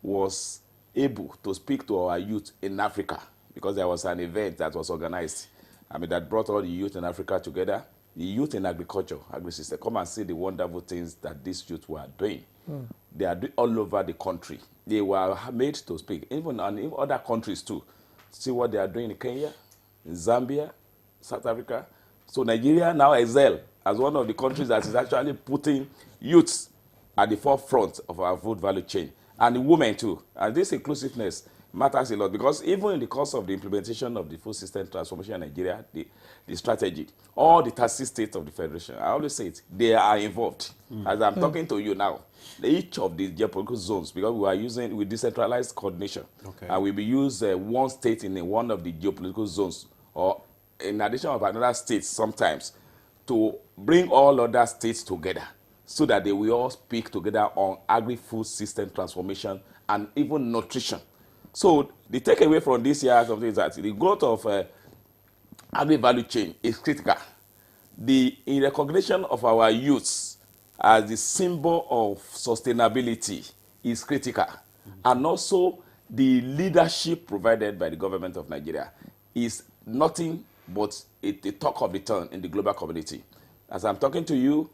was able to speak to our youth in Africa because there was an event that was organized. That brought all the youth in Africa together, the youth in agriculture, agri-system. Come and see the wonderful things that these youth were doing. Mm. They are doing all over the country. They were made to speak, even in other countries too. See what they are doing in Kenya, in Zambia, South Africa. So Nigeria now excel as one of the countries that is actually putting youths at the forefront of our food value chain. And the women too. And this inclusiveness matters a lot because even in the course of the implementation of the food system transformation in Nigeria, the strategy, all the 30 states of the Federation, I always say it, they are involved. As I'm talking to you now, each of the geopolitical zones, because we are using with decentralized coordination, and we will use one state in one of the geopolitical zones, or in addition of another state sometimes, to bring all other states together so that they will all speak together on agri-food system transformation and even nutrition. So the takeaway from this year is that the growth of agri-value chain is critical. In recognition of our youths as the symbol of sustainability is critical. And also the leadership provided by the government of Nigeria is nothing but a talk of the town in the global community. As I'm talking to you,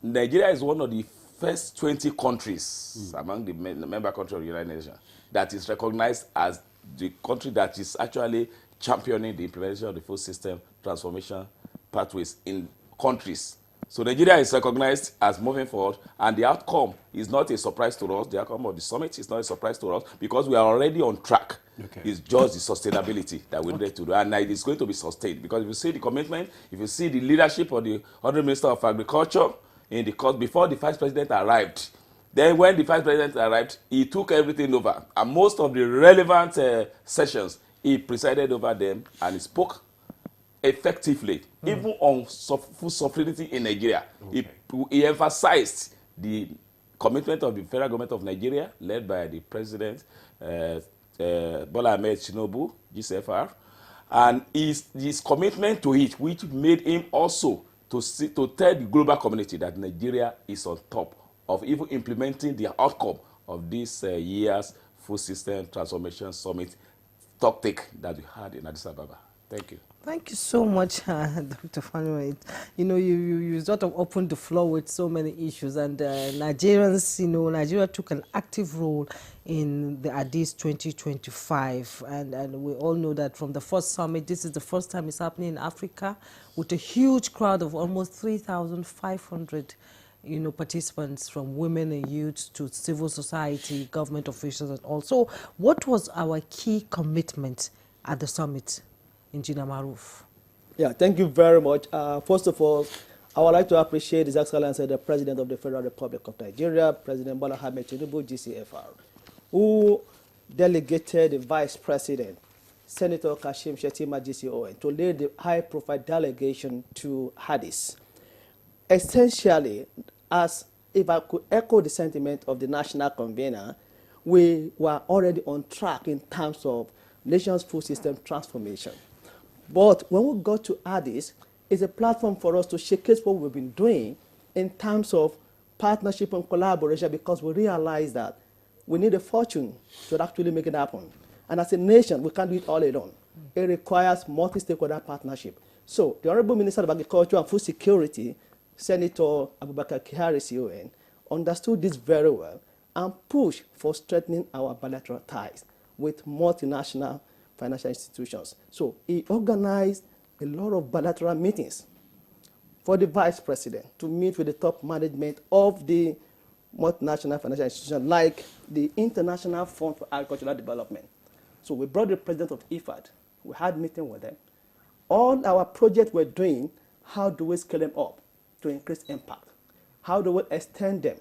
Nigeria is one of the first 20 countries among the member countries of the United Nations that is recognized as the country that is actually championing the implementation of the food system transformation pathways in countries. So Nigeria is recognized as moving forward, and the outcome is not a surprise to us. The outcome of the summit is not a surprise to us because we are already on track Okay. It's just the sustainability that we need to do, and it is going to be sustained, because if you see the commitment, if you see the leadership of the Honourable Minister of Agriculture in the court before the Vice President arrived, then when the Vice President arrived, he took everything over, and most of the relevant sessions, he presided over them, and he spoke effectively, even on food sovereignty in Nigeria. Okay. He emphasized the commitment of the federal government of Nigeria, led by the President, Bola Ahmed Tinubu, GCFR, and his commitment to it, which made him also to tell the global community that Nigeria is on top of even implementing the outcome of this year's Food System Transformation Summit talk that we had in Addis Ababa. Thank you. Thank you so much, Dr. Fanuel. You know, you sort of opened the floor with so many issues, and Nigerians, you know, Nigeria took an active role in the Addis 2025, and we all know that from the first summit, this is the first time it's happening in Africa, with a huge crowd of almost 3,500 you know, participants, from women and youth to civil society, government officials, and all. So what was our key commitment at the summit, Engineer Maruf? Yeah, thank you very much. First of all, I would like to appreciate His Excellency, the President of the Federal Republic of Nigeria, President Bola Ahmed Tinubu, GCFR, who delegated the Vice President, Senator Kashim Shettima, GCON, to lead the high-profile delegation to Addis. Essentially, as if I could echo the sentiment of the national convener, we were already on track in terms of nation's food system transformation. But when we got to Addis, it's a platform for us to showcase what we've been doing in terms of partnership and collaboration, because we realize that we need a fortune to actually make it happen. And as a nation, we can't do it all alone. It requires multi-stakeholder partnership. So the Honorable Minister of Agriculture and Food Security, Senator Abubakar Kyari CON, understood this very well and pushed for strengthening our bilateral ties with multinational financial institutions. So he organized a lot of bilateral meetings for the Vice President to meet with the top management of the multinational financial institutions like the International Fund for Agricultural Development. So we brought the President of IFAD. We had a meeting with them. All our projects we're doing, how do we scale them up to increase impact? How do we extend them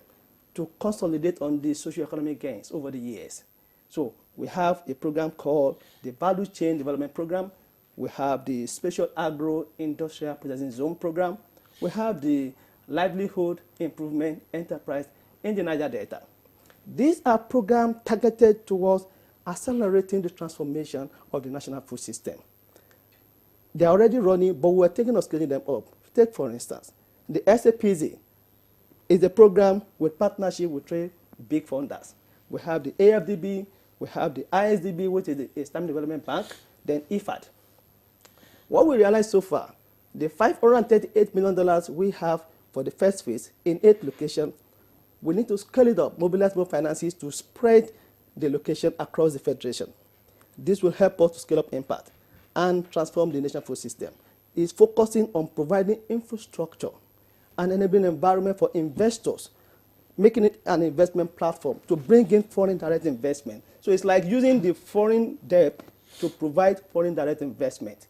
to consolidate on the socio-economic gains over the years? So we have a program called the Value Chain Development Program. We have the Special Agro-Industrial Processing Zone Program. We have the Livelihood Improvement Enterprise in the Niger Delta. These are programs targeted towards accelerating the transformation of the national food system. They are already running, but we're thinking of scaling them up. Take, for instance, the SAPZ is a program with partnership with three big funders. We have the AFDB, we have the ISDB, which is the Islamic Development Bank, then IFAD. What we realized so far, the $538 million we have for the first phase in 8 locations, we need to scale it up, mobilize more finances to spread the location across the Federation. This will help us to scale up impact and transform the national food system. It's focusing on providing infrastructure and enabling an environment for investors, making it an investment platform to bring in foreign direct investment. So it's like using the foreign debt to provide foreign direct investment.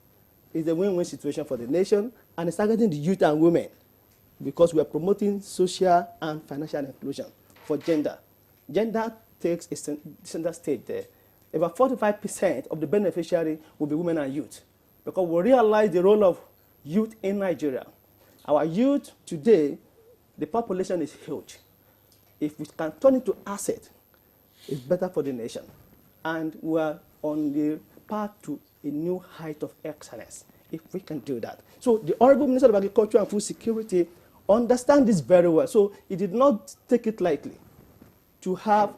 It's a win-win situation for the nation, and it's targeting the youth and women, because we are promoting social and financial inclusion for gender. Gender takes a center stage there. About 45% of the beneficiary will be women and youth, because we realize the role of youth in Nigeria. Our youth today, the population is huge. If we can turn it to asset, it's better for the nation. And we are on the path to a new height of excellence, if we can do that. So the Honorable Minister of Agriculture and Food Security understands this very well. So he did not take it lightly to have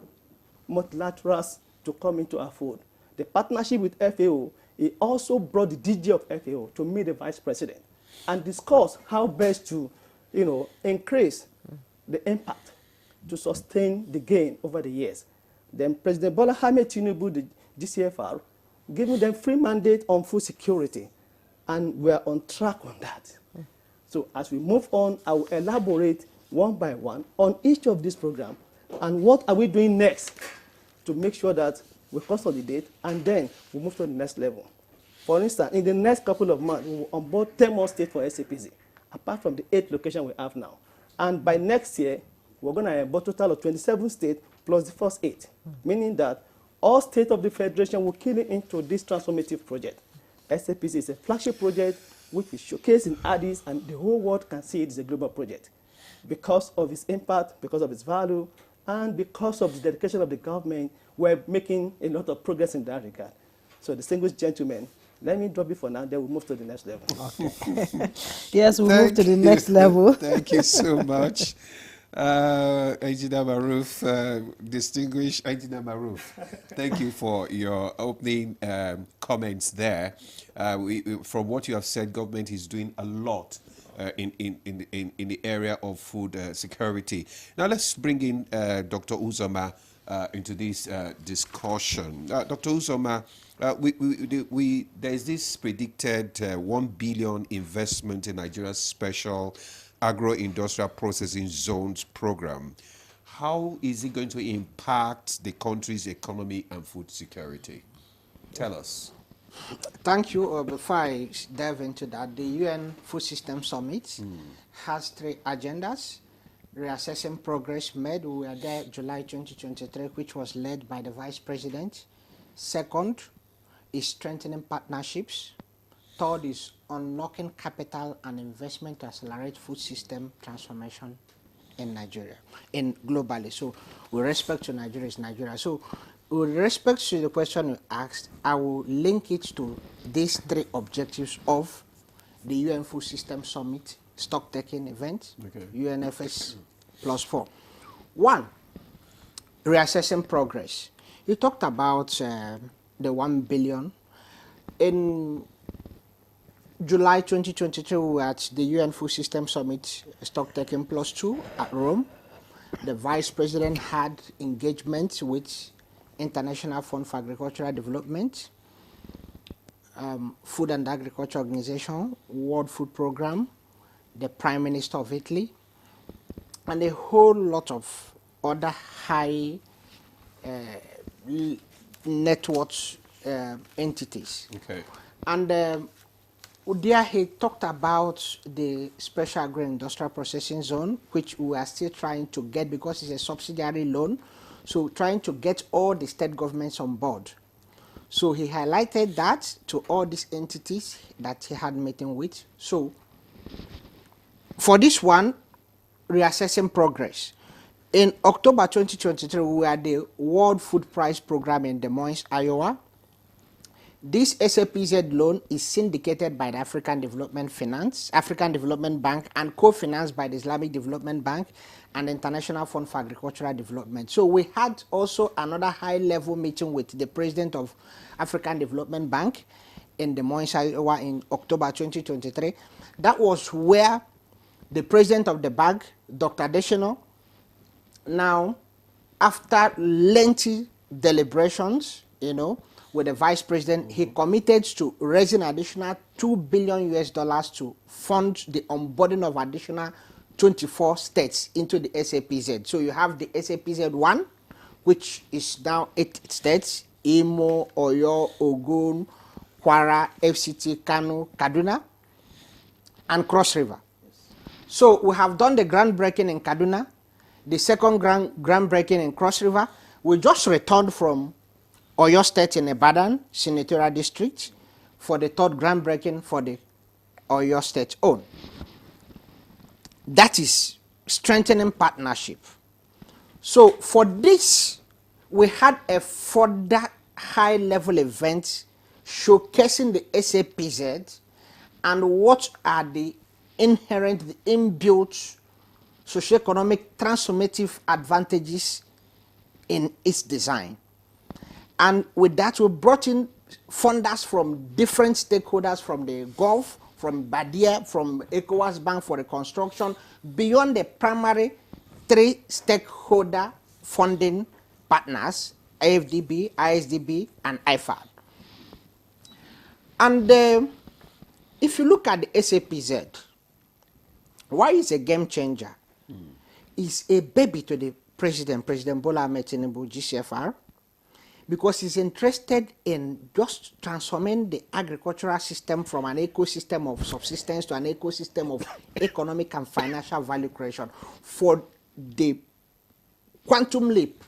multilaterals to come into our fold. The partnership with FAO, he also brought the DG of FAO to meet the Vice President and discuss how best to, increase the impact to sustain the gain over the years. Then President Bola Ahmed Tinubu, the GCFR, giving them free mandate on food security, and we're on track on that. So as we move on, I will elaborate one by one on each of these programs and what are we doing next to make sure that we consolidate, and then we move to the next level. For instance, in the next couple of months, we will onboard 10 more states for SAPZ, apart from the 8 locations we have now. And by next year, we're going to onboard a total of 27 states plus the first 8, meaning that all states of the Federation will key into this transformative project. SAPZ is a flagship project which is showcased in Addis, and the whole world can see it is a global project because of its impact, because of its value, and because of the dedication of the government. We're making a lot of progress in that regard. So, distinguished gentlemen, let me drop it for now, then we'll move to the next level. Okay. Yes, we'll move to the next level. Thank you so much. Engineer Maruf, distinguished Engineer Maruf, thank you for your opening comments there. From what you have said, government is doing a lot in the area of food security. Now let's bring in Dr. Uzoma into this discussion. Dr. Uzoma, there's this predicted 1 billion investment in Nigeria's special agro-industrial processing zones program. How is it going to impact the country's economy and food security? Tell us. Thank you. Before I delve into that, the UN Food System Summit has 3 agendas. Reassessing progress made. We were there July 2023, which was led by the Vice President. Second is strengthening partnerships. Third is unlocking capital and investment to accelerate food system transformation in Nigeria, globally. So with respect to Nigeria, is Nigeria. So with respect to the question you asked, I will link it to these 3 objectives of the UN Food System Summit stock-taking event, UNFS plus 4. 1, reassessing progress. You talked about the 1 billion. In July 2023, we were at the UN Food System Summit stock-taking plus 2 at Rome. The Vice President had engagement with International Fund for Agricultural Development, Food and Agriculture Organization, World Food Programme, the Prime Minister of Italy, and a whole lot of other high net worth entities. Okay. And there he talked about the Special Agro-Industrial Processing Zone, which we are still trying to get because it's a subsidiary loan. So trying to get all the state governments on board. So he highlighted that to all these entities that he had meeting with. So for this one, reassessing progress. In October 2023, we were at the World Food Prize Program in Des Moines, Iowa. This SAPZ loan is syndicated by the African Development Bank, and co-financed by the Islamic Development Bank and the International Fund for Agricultural Development. So we had also another high-level meeting with the president of African Development Bank in Des Moines, Iowa in October 2023. That was where the president of the bank, Dr. Adesina, now, after lengthy deliberations, with the vice president, he committed to raising additional $2 billion to fund the onboarding of additional 24 states into the SAPZ. So you have the SAPZ 1, which is now 8 states: Imo, Oyo, Ogun, Kwara, FCT, Kano, Kaduna, and Cross River. So we have done the groundbreaking in Kaduna, the second groundbreaking in Cross River. We just returned from Oyo State in Ibadan, Senatorial District, for the third groundbreaking for the Oyo State own. That is strengthening partnership. So for this, we had a further high-level event showcasing the SAPZ and what are the inherent, the inbuilt socioeconomic transformative advantages in its design. And with that, we brought in funders from different stakeholders, from the Gulf, from Badia, from ECOWAS Bank for reconstruction, beyond the primary 3 stakeholder funding partners, AFDB, ISDB, and IFAD. And if you look at the SAPZ, why is a game changer? It's a baby to the President Bola Ahmed Tinubu, GCFR, because he's interested in just transforming the agricultural system from an ecosystem of subsistence to an ecosystem of economic and financial value creation for the quantum leap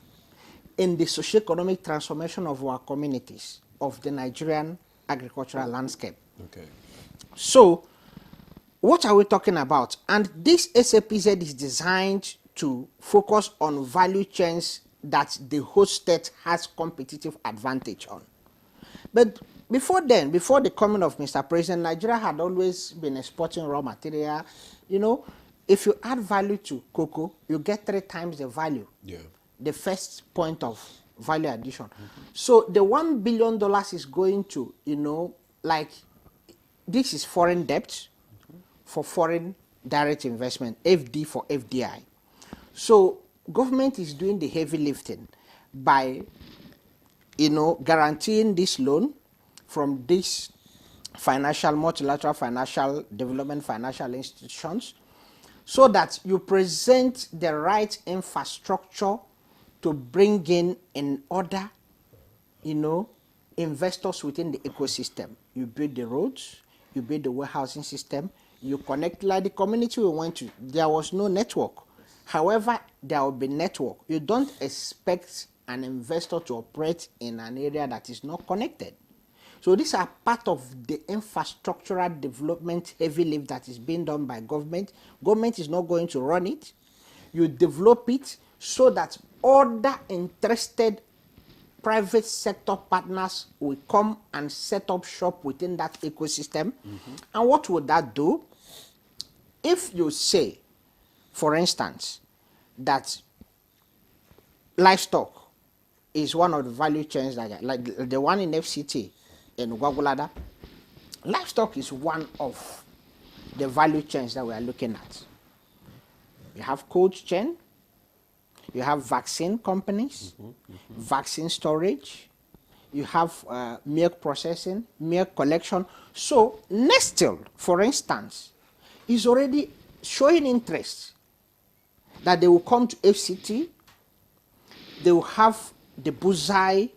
in the socio-economic transformation of our communities, of the Nigerian agricultural landscape. Okay. So, what are we talking about? And this SAPZ is designed to focus on value chains that the host state has competitive advantage on. But before then, before the coming of Mr. President, Nigeria had always been exporting raw material. You know, if you add value to cocoa, you get 3 times the value. Yeah. The first point of value addition. So the $1 billion is going to, you know, like, this is foreign debt for foreign direct investment, FD for FDI. So government is doing the heavy lifting by, you know, guaranteeing this loan from these multilateral financial development financial institutions, so that you present the right infrastructure to bring in other, you know, investors within the ecosystem. You build the roads, you build the warehousing system, you connect, like the community we went to, there was no network. However, there will be network. You don't expect an investor to operate in an area that is not connected. So these are part of the infrastructural development heavy lift that is being done by government. Government is not going to run it. You develop it so that other interested private sector partners will come and set up shop within that ecosystem. And what would that do? If you say, for instance, that livestock is one of the value chains, like the one in FCT in Gwagwalada, livestock is one of the value chains that we are looking at. You have cold chain, you have vaccine companies, vaccine storage, you have milk processing, milk collection. So Nestle, for instance, is already showing interest that they will come to FCT, they will have the Buzai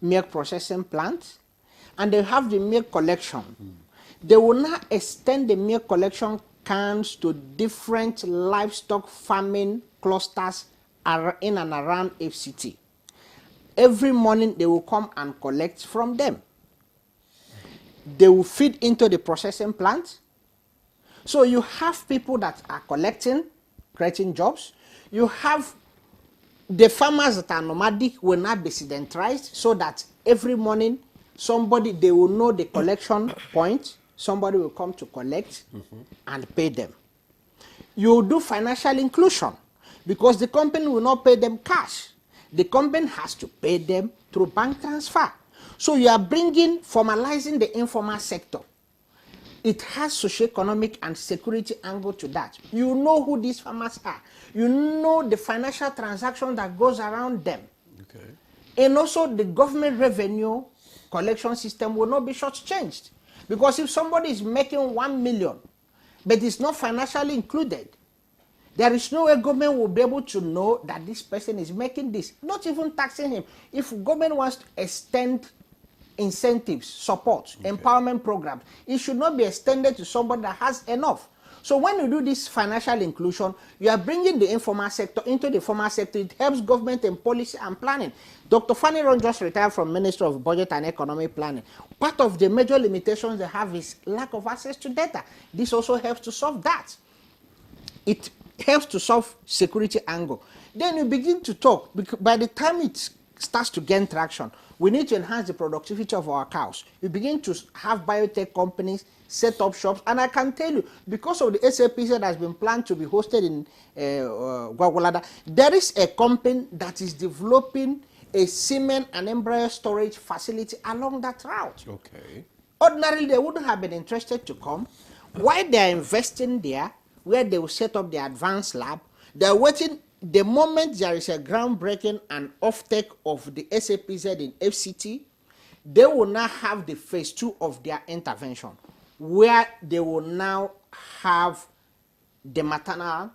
milk processing plant, and they have the milk collection. They will now extend the milk collection cans to different livestock farming clusters in and around FCT. Every morning they will come and collect from them. They will feed into the processing plant. So you have people that are collecting, creating jobs. You have the farmers that are nomadic will not be sedentarized, so that every morning they will know the collection point. Somebody will come to collect and pay them. You do financial inclusion, because the company will not pay them cash. The company has to pay them through bank transfer. So you are formalizing the informal sector. It has socio-economic and security angle to that. You know who these farmers are. You know the financial transaction that goes around them. Okay. And also the government revenue collection system will not be shortchanged. Because if somebody is making 1 million, but it's not financially included, there is no way government will be able to know that this person is making this, not even taxing him. If government wants to extend incentives, support, empowerment programs, it should not be extended to somebody that has enough. So when you do this financial inclusion, you are bringing the informal sector into the formal sector. It helps government in policy and planning. Dr. Fanny Ron just retired from Minister of Budget and Economic Planning. Part of the major limitations they have is lack of access to data. This also helps to solve that. It helps to solve security angle. Then you begin to talk, because by the time it starts to gain traction, we need to enhance the productivity of our cows. You begin to have biotech companies set up shops, and I can tell you, because of the SAPZ that has been planned to be hosted in Gwagwalada, there is a company that is developing a semen and embryo storage facility along that route. Okay. Ordinarily, they wouldn't have been interested to come. Why they are investing there, where they will set up the advanced lab, they are waiting. The moment there is a groundbreaking and offtake of the SAPZ in FCT, they will now have the phase 2 of their intervention, where they will now have the maternal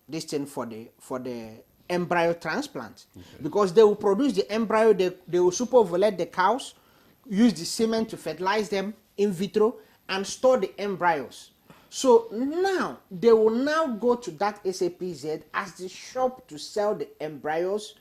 this thing for the embryo transplant. Because they will produce the embryo, they will superovulate the cows, use the semen to fertilize them in vitro, and store the embryos. So now, they will now go to that SAPZ as the shop to sell the embryos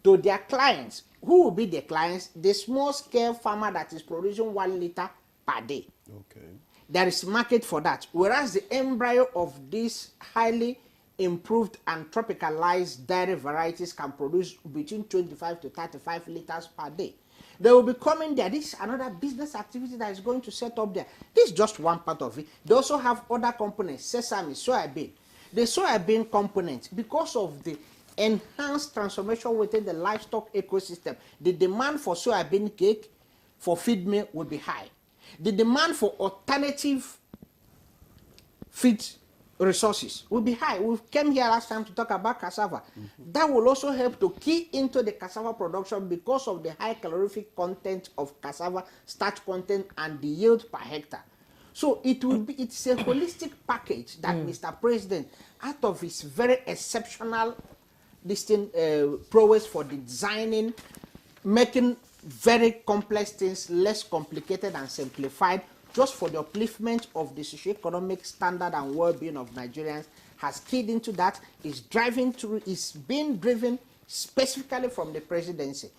to their clients. Who will be the clients? The small-scale farmer that is producing 1 liter per day. Okay. There is market for that. Whereas the embryo of these highly improved and tropicalized dairy varieties can produce between 25 to 35 liters per day. They will be coming there. This is another business activity that is going to set up there. This is just one part of it. They also have other components, sesame, soybean. The soybean component, because of the enhanced transformation within the livestock ecosystem, the demand for soybean cake, for feed meal will be high. The demand for alternative feed resources will be high. We came here last time to talk about cassava. That will also help to key into the cassava production because of the high calorific content of cassava, starch content, and the yield per hectare. So it will be, it's a holistic package that Mr. President, out of his very exceptional prowess for designing, making very complex things less complicated and simplified, just for the upliftment of the socioeconomic standard and well-being of Nigerians, has keyed into that, is being driven specifically from the presidency.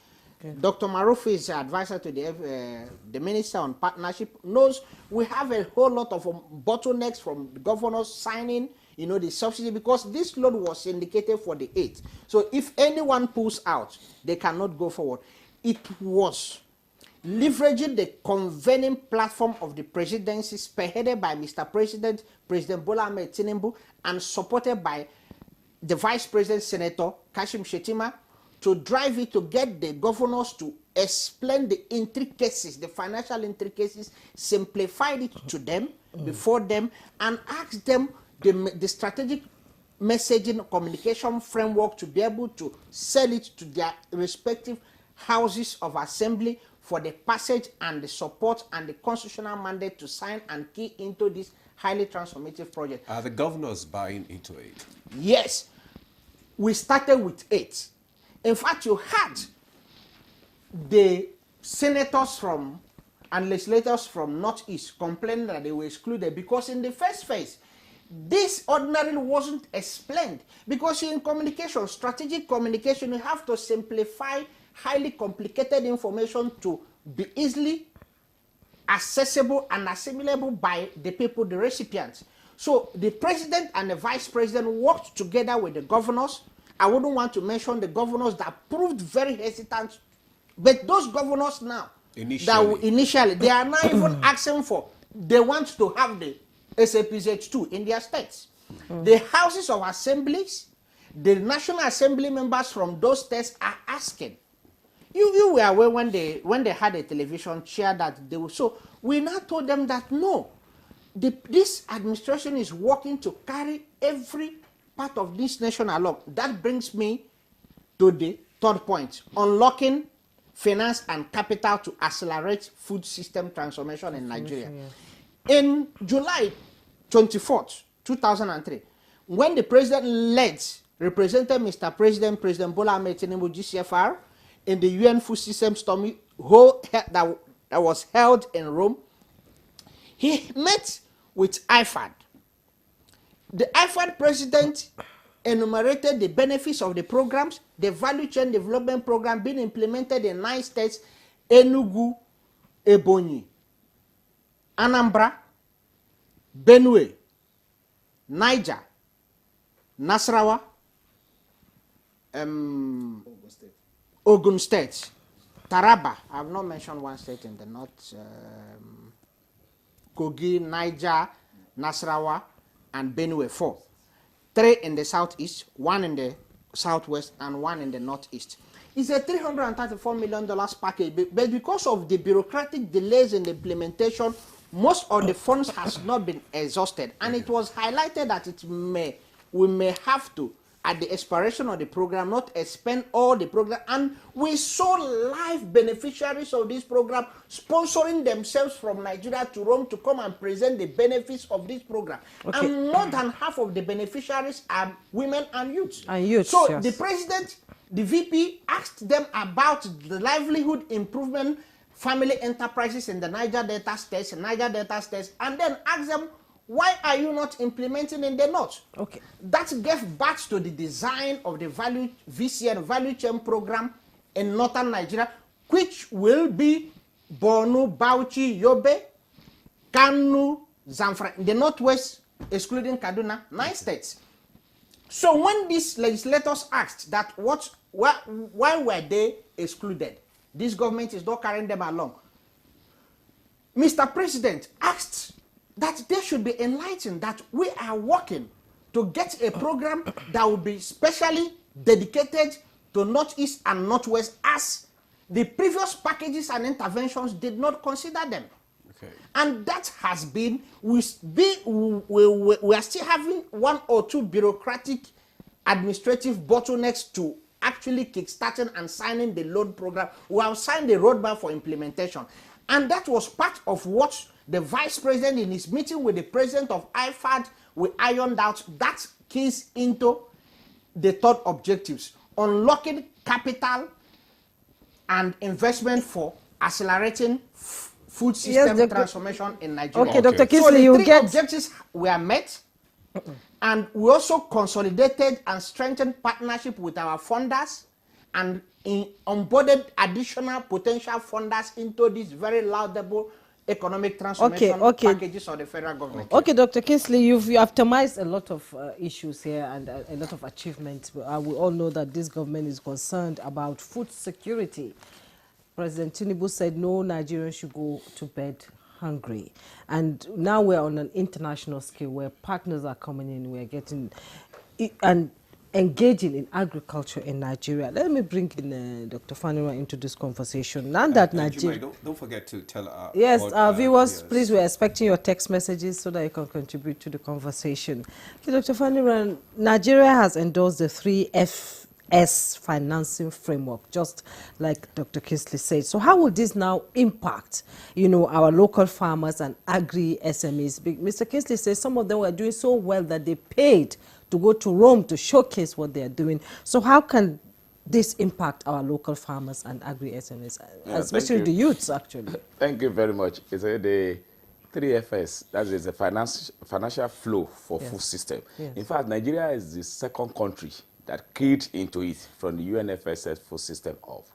Okay. Dr. Maruf is advisor to the Minister on Partnership, knows we have a whole lot of bottlenecks from the governors signing, the subsidy, because this loan was indicated for the 8th. So if anyone pulls out, they cannot go forward. It was leveraging the convening platform of the presidency, spearheaded by Mr. President, President Bola Ahmed Tinubu, and supported by the Vice President, Senator Kashim Shettima, to drive it, to get the governors to explain the intricacies, the financial intricacies, simplified it to them, before them, and ask them the strategic messaging communication framework to be able to sell it to their respective houses of assembly for the passage and the support and the constitutional mandate to sign and key into this highly transformative project. Are the governors buying into it? Yes. We started with 8. In fact, you had the senators from and legislators from Northeast complaining that they were excluded because in the first phase, this ordinarily wasn't explained. Because in communication, strategic communication, you have to simplify highly complicated information to be easily accessible and assimilable by the people, the recipients. So the president and the vice president worked together with the governors. I wouldn't want to mention the governors that proved very hesitant, but those governors now, initially, they are now even asking for, they want to have the SAPZ2 in their states. The houses of assemblies, the National Assembly members from those states are asking. You were aware when they had a television chair that they were, so we now told them that no, this administration is working to carry every part of this nation along. That brings me to the third point, unlocking finance and capital to accelerate food system transformation in Nigeria. In July 24th, 2003, when the president represented Mr. President, President Bola Ahmed Tinubu, GCFR, in the UN Food System Summit that was held in Rome, he met with IFAD. The IFAD president enumerated the benefits of the programs, the value chain development program being implemented in 9 states, Enugu, Ebonyi, Anambra, Benue, Niger, Nasarawa, Ogun State, Taraba. I have not mentioned one state in the north. Kogi, Niger, Nasarawa, and Benue, 4. 3 in the southeast, 1 in the southwest, and 1 in the northeast. It's a $334 million package, but because of the bureaucratic delays in the implementation, most of the funds has not been exhausted, and it was highlighted that we may have to at the expiration of the program, not expend all the program. And we saw live beneficiaries of this program sponsoring themselves from Nigeria to Rome to come and present the benefits of this program. Okay. And more than half of the beneficiaries are women and youths. So the president, the VP, asked them about the livelihood improvement family enterprises in the Niger Delta states, and then asked them, why are you not implementing in the north? Okay. That gave birth to the design of the VCN, Value Chain Program in northern Nigeria, which will be Borno, Bauchi, Yobe, Kanu, Zamfara, in the northwest, excluding Kaduna, 9 states. So when these legislators asked that why were they excluded? This government is not carrying them along. Mr. President asked that they should be enlightened that we are working to get a program that will be specially dedicated to Northeast and Northwest, as the previous packages and interventions did not consider them. Okay. And that has been, we are still having 1 or 2 bureaucratic administrative bottlenecks to actually kickstarting and signing the loan program. We have signed the roadmap for implementation. And that was part of what the vice president in his meeting with the president of IFAD, we ironed out. That keys into the third objectives: unlocking capital and investment for accelerating food system transformation in Nigeria. Okay, Dr. Kingsley, so the you three get objectives were met, and we also consolidated and strengthened partnership with our funders and onboarded additional potential funders into this very laudable economic transformation packages of the federal government. Okay, Dr. Kingsley, you've optimized a lot of issues here and a lot of achievements. We all know that this government is concerned about food security. President Tinubu said no Nigerian should go to bed hungry. And now we're on an international scale where partners are coming in, we're getting and engaging in agriculture in Nigeria. Let me bring in Dr. Fanira into this conversation. Now that Nigeria... Don't forget to tell our... Yes, our viewers, please, we're expecting your text messages so that you can contribute to the conversation. Okay, Dr. Fanira, Nigeria has endorsed the 3FS financing framework, just like Dr. Kingsley said. So how will this now impact, our local farmers and agri-SMEs? Mr. Kingsley says some of them were doing so well that they paid to go to Rome to showcase what they are doing. So how can this impact our local farmers and agri-SMEs, especially the youths, actually? Thank you very much. It's the 3FS, that is a financial flow for food system. Yes. In fact, Nigeria is the second country that keyed into it from the UNFSS food system off.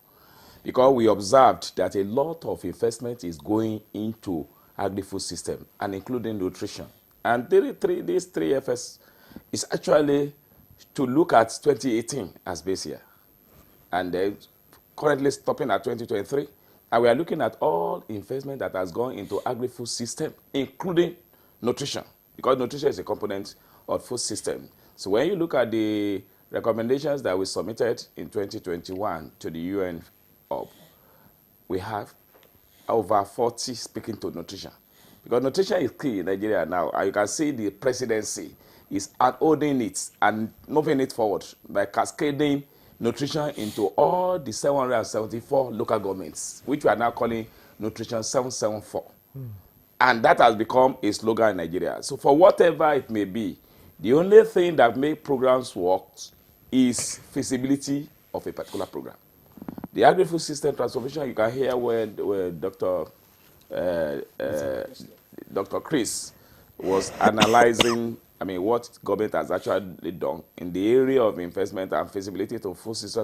Because we observed that a lot of investment is going into agri-food system, and including nutrition. And this 3FS is actually to look at 2018 as base year. And they're currently stopping at 2023. And we are looking at all investment that has gone into agri-food system, including nutrition, because nutrition is a component of food system. So when you look at the recommendations that we submitted in 2021 to the UN, we have over 40 speaking to nutrition. Because nutrition is key in Nigeria now. And you can see the presidency is holding it and moving it forward by cascading nutrition into all the 774 local governments, which we are now calling Nutrition 774. And that has become a slogan in Nigeria. So for whatever it may be, the only thing that makes programs work is feasibility of a particular program. The agri-food system transformation, you can hear where Dr. Chris was analyzing what government has actually done in the area of investment and feasibility to food system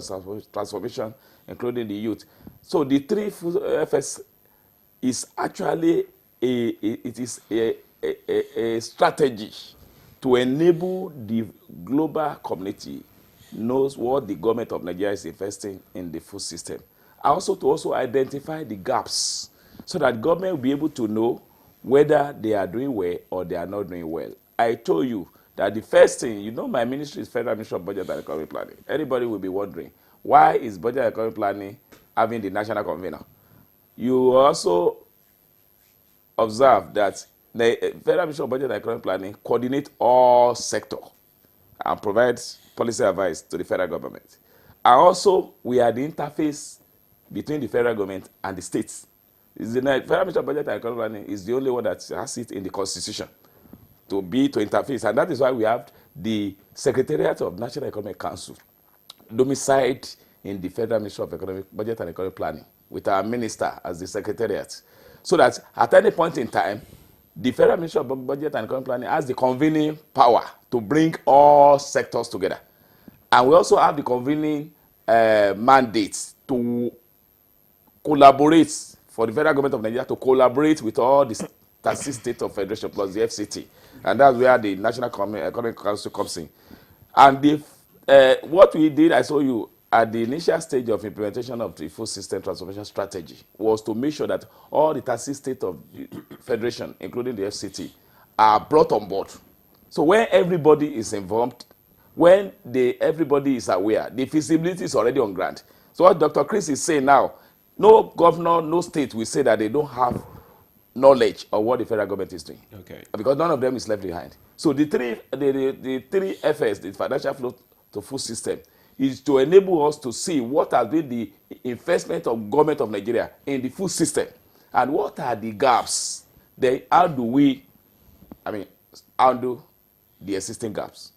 transformation, including the youth. So the 3FS is actually a strategy to enable the global community knows what the government of Nigeria is investing in the food system. Also to identify the gaps so that government will be able to know whether they are doing well or they are not doing well. I told you that the first thing, my ministry is Federal Ministry of Budget and Economic Planning. Anybody will be wondering, why is Budget and Economic Planning having the national convener? You also observe that the Federal Ministry of Budget and Economic Planning coordinate all sectors and provides policy advice to the federal government. And also, we are the interface between the federal government and the states. Federal Ministry of Budget and Economic Planning is the only one that has it in the Constitution to interface. And that is why we have the Secretariat of National Economic Council domiciled in the Federal Ministry of Budget and Economic Planning with our minister as the Secretariat. So that at any point in time, the Federal Ministry of Budget and Economic Planning has the convening power to bring all sectors together. And we also have the convening mandates to collaborate, for the federal government of Nigeria to collaborate with all the 36 states of federation plus the FCT. And that's where the National Economic Council comes in. And what we did, I saw you, at the initial stage of implementation of the food system transformation strategy was to make sure that all the 36 states of the federation, including the FCT, are brought on board. So when everybody is involved, when everybody is aware, the feasibility is already on ground. So what Dr. Chris is saying now, no governor, no state will say that they don't have knowledge of what the federal government is doing. Okay. Because none of them is left behind. So the three FS, the financial flow to food system, is to enable us to see what has been the investment of government of Nigeria in the food system and what are the gaps. Then how do we, undo the existing gaps?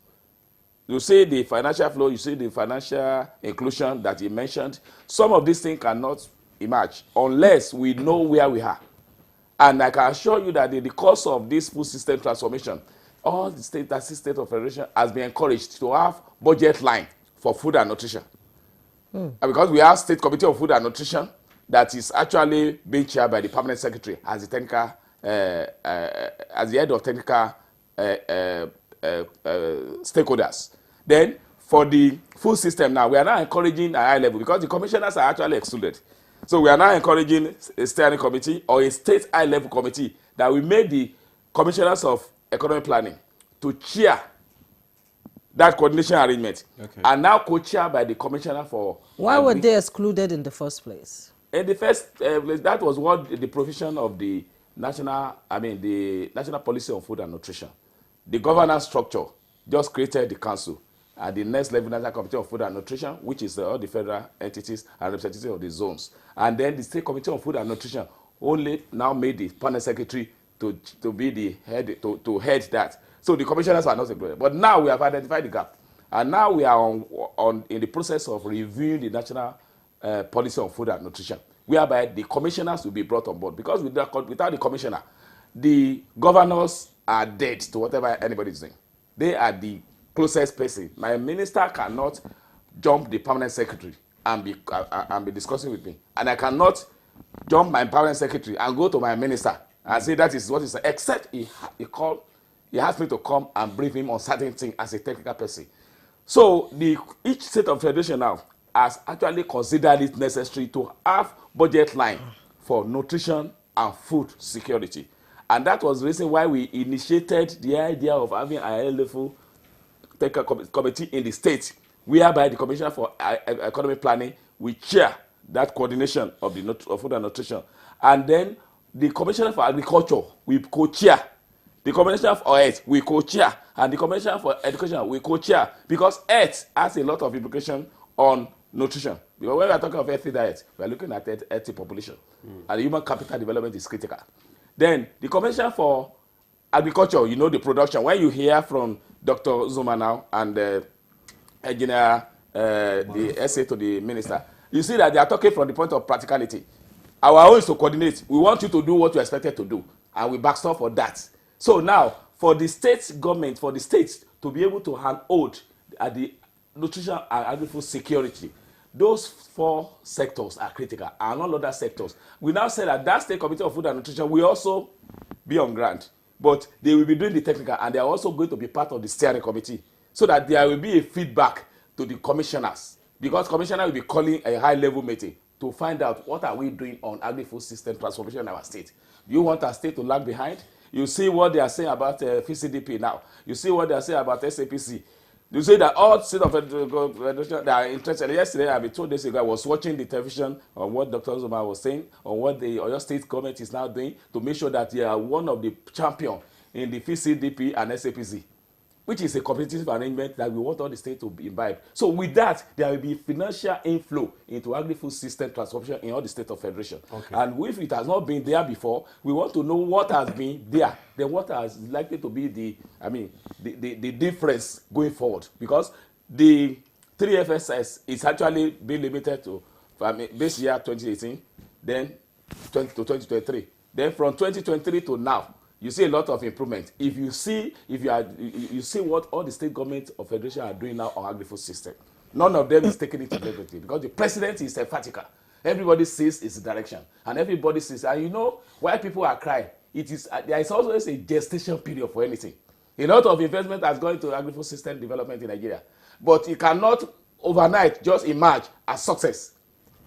You see the financial flow, you see the financial inclusion that he mentioned. Some of these things cannot emerge unless we know where we are. And I can assure you that in the course of this food system transformation, all the state of federation has been encouraged to have budget line for food and nutrition. And because we have State Committee of Food and Nutrition that is actually being chaired by the permanent secretary as the technical, as the head of technical stakeholders. Then for the food system now, we are now encouraging a high level because the commissioners are actually excluded. So we are now encouraging a steering committee or a state high level committee that we made the commissioners of economic planning to chair that coordination arrangement. Okay. And now co-chaired by the commissioner for... Why were they excluded in the first place? In the first place, that was what the provision of the national policy on food and nutrition. The governance structure just created the council and the next level National Committee of Food and Nutrition, which is all the federal entities and representatives of the zones. And then the State Committee of Food and Nutrition only now made the permanent secretary to be the head, to head that. So the commissioners are not included. But now we have identified the gap. And now we are in the process of reviewing the national policy on food and nutrition, whereby the commissioners will be brought on board. Because without the commissioner, the governors are dead to whatever anybody is doing. They are the closest person. My minister cannot jump the permanent secretary and be discussing with me. And I cannot jump my permanent secretary and go to my minister and say that is what he said, except he asked me to come and brief him on certain things as a technical person. So each state of federation now has actually considered it necessary to have budget line for nutrition and food security. And that was the reason why we initiated the idea of having a high-level technical committee in the state, whereby the Commissioner for Economic Planning will chair that coordination of the food and nutrition. And then the Commissioner for Agriculture will co-chair. The Commissioner for Health will co-chair. And the Commissioner for Education will co-chair. Because health has a lot of implication on nutrition. Because when we are talking of healthy diet, we are looking at healthy population. And human capital development is critical. Then the Commissioner for Agriculture, you know the production. When you hear from Dr. Zuma now and Engineer, the essay to the minister, you see that they are talking from the point of practicality. Our own is to coordinate. We want you to do what you expected to do, and we backstop for that. So now, for the state government, for the states to be able to handhold at the nutrition and agri-food security, those 4 sectors are critical, and all other sectors. We now say that State Committee of Food and Nutrition will also be on ground, but they will be doing the technical, and they are also going to be part of the steering committee, so that there will be a feedback to the commissioners, because commissioner will be calling a high-level meeting to find out what are we doing on agri-food system transformation in our state. Do you want our state to lag behind? You see what they are saying about FCDP now. You see what they are saying about SAPC. You say that all state of federation that are interested. Yesterday, I mean, 2 days ago, I was watching the television on what Dr. Zuma was saying, on what the Oyo State government is now doing to make sure that they are one of the champions in the FCDP and SAPC. which is a competitive arrangement that we want all the states to imbibe. So with that, there will be financial inflow into agri-food system transformation in all the states of federation. Okay. And if it has not been there before, we want to know what has been there, then what is likely to be the difference going forward. Because the 3FSS is actually being limited to this year 2018, then to 2023. Then from 2023 to now, you see a lot of improvement. You see what all the state governments of federation are doing now on agri-food system. None of them is taking it to integrity because the president is emphatic. Everybody sees its direction, and everybody sees. And you know why people are crying? There is always a gestation period for anything. A lot of investment has gone into agri-food system development in Nigeria, but it cannot overnight just emerge as success.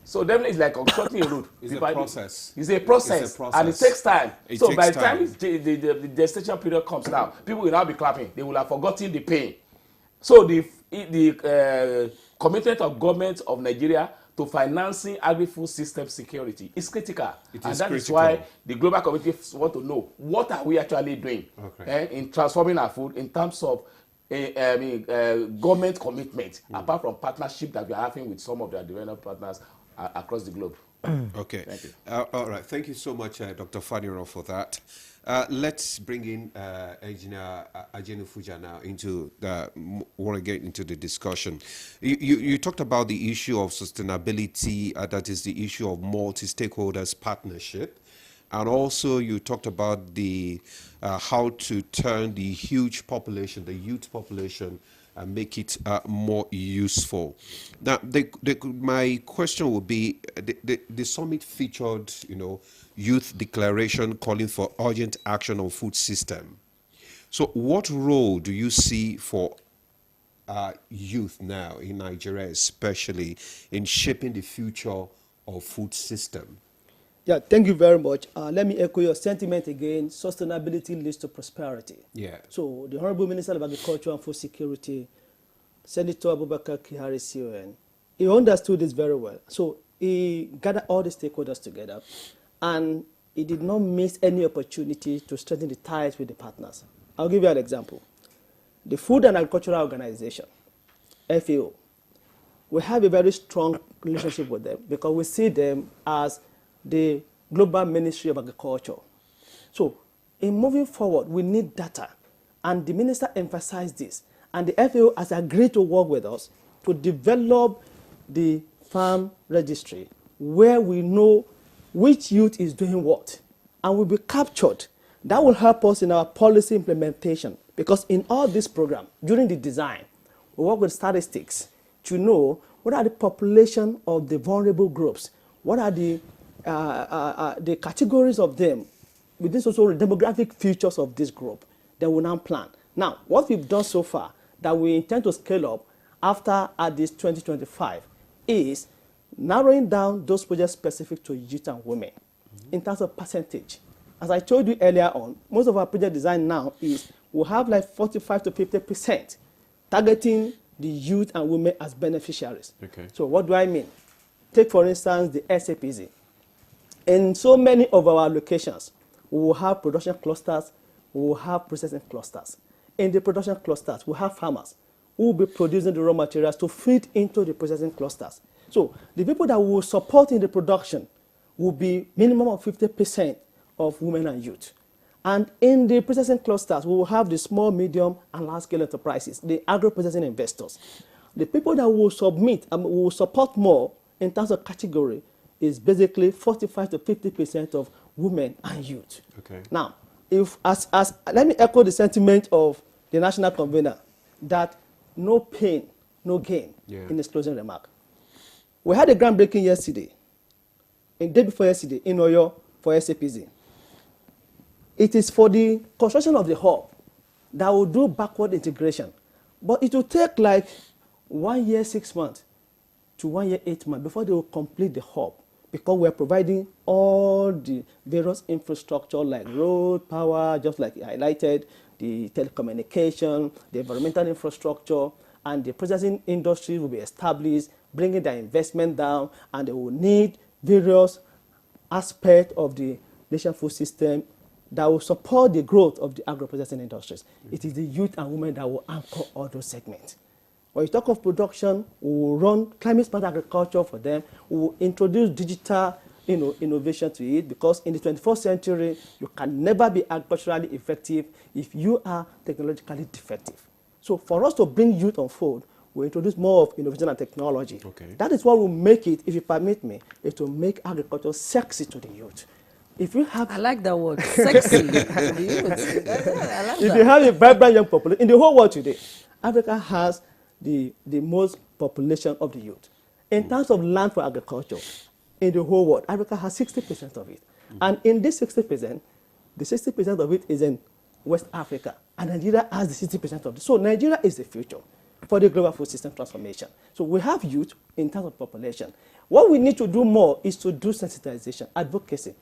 So definitely it's like constructing a road. It's a process. It's a process, and it takes time. By the time the gestation period comes now, people will now be clapping. They will have forgotten the pain. So the commitment of government of Nigeria to financing agri-food system security is critical. Is why the global community want to know what are we actually doing in transforming our food in terms of government commitment, apart from partnership that we are having with some of their development partners across the globe. Okay. Thank you. All right. Thank you so much, Dr. Fadiro, for that. Let's bring in Engineer Ajenu Fuja now want to get into the discussion. You talked about the issue of sustainability, that is the issue of multi-stakeholders partnership. And also you talked about the how to turn the huge population, the youth population, and make it more useful. Now, my question would be, the summit featured, youth declaration calling for urgent action on food system. So what role do you see for youth now in Nigeria, especially in shaping the future of food system? Yeah, thank you very much. Let me echo your sentiment again. Sustainability leads to prosperity. Yeah. So the Honorable Minister of Agriculture and Food Security, Senator Abubakar Kyari CON, he understood this very well. So he gathered all the stakeholders together, and he did not miss any opportunity to strengthen the ties with the partners. I'll give you an example. The Food and Agricultural Organization, FAO, we have a very strong relationship with them because we see them as the Global Ministry of Agriculture. So in moving forward, we need data. And the minister emphasized this. And the FAO has agreed to work with us to develop the farm registry where we know which youth is doing what and will be captured. That will help us in our policy implementation because in all this program, during the design, we work with statistics to know what are the population of the vulnerable groups, what are the categories of them, with this also the demographic features of this group, then we now plan. Now, what we've done so far that we intend to scale up after at this 2025 is narrowing down those projects specific to youth and women in terms of percentage. As I told you earlier on, most of our project design now is we'll have like 45 to 50% targeting the youth and women as beneficiaries. Okay. So what do I mean? Take, for instance, the SAPZ. In so many of our locations, we will have production clusters, we will have processing clusters. In the production clusters, we have farmers who will be producing the raw materials to feed into the processing clusters. So the people that we will support in the production will be minimum of 50% of women and youth. And in the processing clusters, we will have the small, medium, and large-scale enterprises, the agro-processing investors. The people that will submit and will support more in terms of category is basically 45 to 50% of women and youth. Okay. Now, let me echo the sentiment of the national convener that no pain, no gain in his closing remark. We had a groundbreaking yesterday, a day before yesterday, in Oyo for SAPZ. It is for the construction of the hub that will do backward integration. But it will take like 1 year, 6 months to 1 year, 8 months before they will complete the hub, because we're providing all the various infrastructure like road, power, just like you highlighted, the telecommunication, the environmental infrastructure, and the processing industry will be established, bringing their investment down, and they will need various aspects of the nation food system that will support the growth of the agro-processing industries. It is the youth and women that will anchor all those segments. When you talk of production, we will run climate-smart agriculture for them. We will introduce digital innovation to it, because in the 21st century, you can never be agriculturally effective if you are technologically defective. So for us to bring youth on fold, we introduce more of innovation and technology. Okay. That is what will make it, if you permit me, it will make agriculture sexy to the youth. If you have, I like that word, sexy. I like if you have a vibrant young population, in the whole world today, Africa has the most population of the youth. In terms of land for agriculture, in the whole world, Africa has 60% of it. And in this 60%, the 60% of it is in West Africa, and Nigeria has the 60% of it. So Nigeria is the future for the global food system transformation. So we have youth in terms of population. What we need to do more is to do sensitization, advocacy,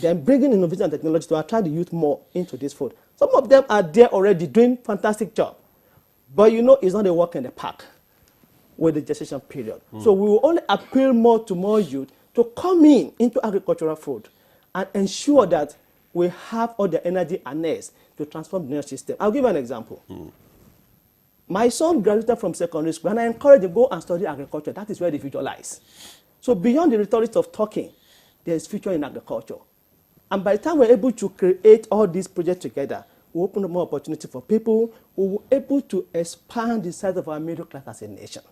then bringing innovation and technology to attract the youth more into this food. Some of them are there already doing fantastic job, but you know it's not a walk in the park with the gestation period. So we will only appeal more to more youth to come into agricultural food and ensure that we have all the energy and nest to transform the energy system. I'll give you an example. My son graduated from secondary school, and I encourage him to go and study agriculture. That is where the future lies. So beyond the rhetoric of talking, there is future in agriculture. And by the time we're able to create all these projects together, we open up more opportunity for people who will be able to expand the size of our middle class as a nation.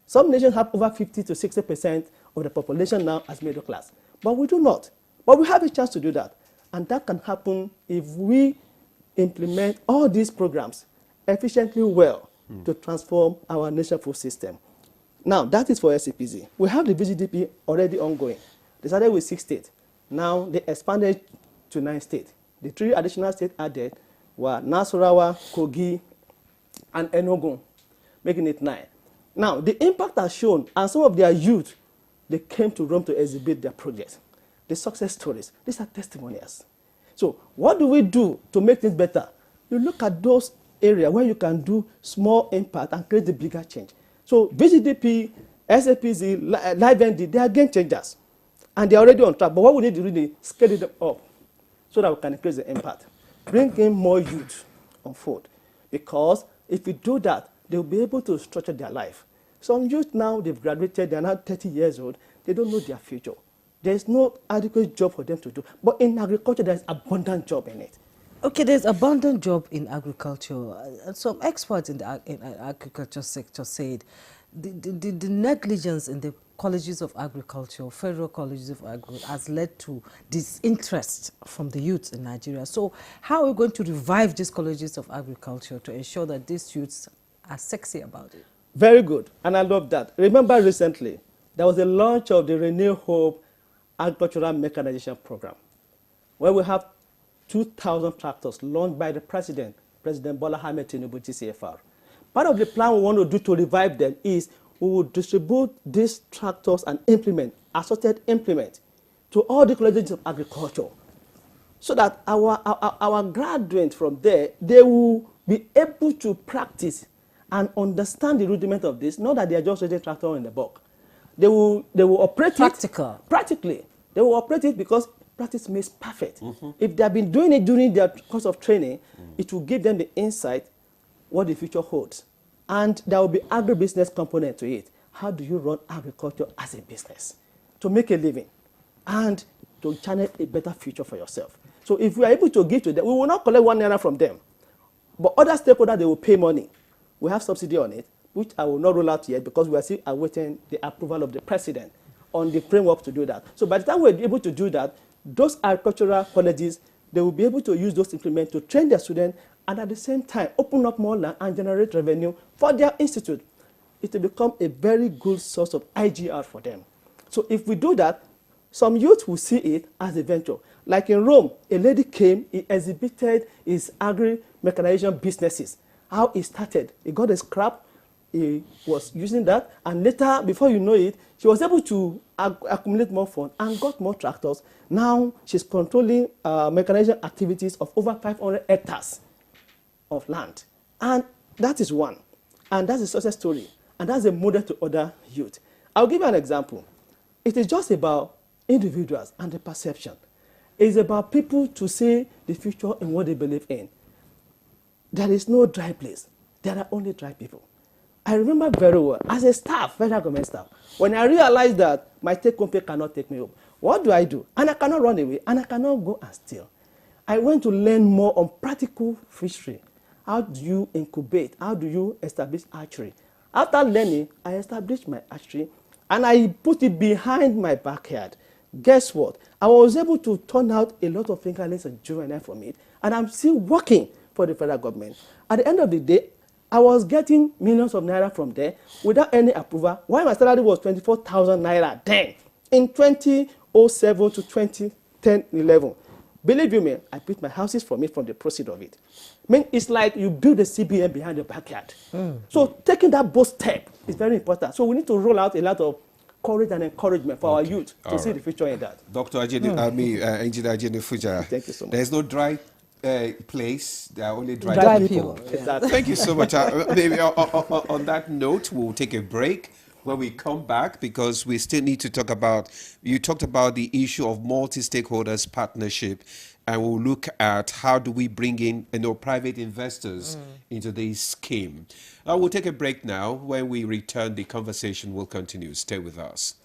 Some nations have over 50 to 60% of the population now as middle class, but we do not. But we have a chance to do that. And that can happen if we implement all these programs efficiently well to transform our national food system. Now, that is for SCPZ. We have the VGDP already ongoing. They started with 6 states. Now, they expanded to 9 states. The 3 additional states added were Nasarawa, Kogi, and Enugu, making it 9. Now, the impact has shown, and some of their youth, they came to Rome to exhibit their projects. The success stories, these are testimonials. So what do we do to make things better? You look at those areas where you can do small impact and create the bigger change. So VGDP, SAPZ, LiveND, they are game changers. And they are already on track. But what we need to do is scale them up so that we can increase the impact. Bring in more youth on food. Because if we do that, they will be able to structure their life. Some youth now, they've graduated, they're now 30 years old, they don't know their future. There's no adequate job for them to do. But in agriculture, there's abundant job in it. Okay, there's abundant job in agriculture. Some experts in the agriculture sector said the negligence in the colleges of agriculture, federal colleges of agriculture, has led to disinterest from the youth in Nigeria. So how are we going to revive these colleges of agriculture to ensure that these youths are sexy about it? Very good, and I love that. Remember recently, there was a launch of the Renew Hope Agricultural Mechanization Program, where we have 2,000 tractors launched by the President Bola Ahmed Tinubu, GCFR. Part of the plan we want to do to revive them is we will distribute these tractors and assorted implement, to all the colleges of agriculture, so that our graduates from there, they will be able to practice and understand the rudiment of this, not that they are just using tractor in the bulk. They will operate practically. They will operate it because practice makes perfect. If they have been doing it during their course of training, it will give them the insight what the future holds. And there will be agribusiness component to it. How do you run agriculture as a business to make a living and to channel a better future for yourself? So if we are able to give to them, we will not collect 1 naira from them. But other stakeholders, they will pay money. We have subsidy on it, which I will not roll out yet because we are still awaiting the approval of the President on the framework to do that. So by the time we're able to do that, those agricultural colleges, they will be able to use those implements to train their students and at the same time open up more land and generate revenue for their institute. It will become a very good source of IGR for them. So if we do that, some youth will see it as a venture. Like in Rome, a lady came, he exhibited his agri-mechanization businesses, how he started. He got a scrap, he was using that, and later, before you know it, she was able to accumulate more funds and got more tractors. Now she's controlling mechanization activities of over 500 hectares of land. And that is one. And that's a success story. And that's a model to other youth. I'll give you an example. It is just about individuals and the perception. It's about people to see the future in what they believe in. There is no dry place. There are only dry people. I remember very well, as a staff, federal government staff, when I realized that my take-home pay cannot take me home, what do? And I cannot run away, and I cannot go and steal. I went to learn more on practical fishery. How do you incubate? How do you establish archery? After learning, I established my archery, and I put it behind my backyard. Guess what? I was able to turn out a lot of fingerlings and juvenile from it, and I'm still working for the federal government. At the end of the day, I was getting millions of naira from there without any approval, while my salary was 24,000 naira then, in 2007 to 2010-11. Believe you me, I built my houses from it, from the proceeds of it. I mean, it's like you build a CBN behind your backyard. So taking that bold step is very important. So we need to roll out a lot of courage and encouragement for our youth to see the future in that. Dr. Engineer Ajene Fuja. Thank you so much. There's no dry place, there are only dry people. Exactly. Thank you so much. Maybe on that note, we'll take a break. When we come back, because we still need to talk about, you talked about the issue of multi-stakeholders partnership, and we'll look at how do we bring in private investors into this scheme. We'll take a break now. When we return, the conversation will continue. Stay with us.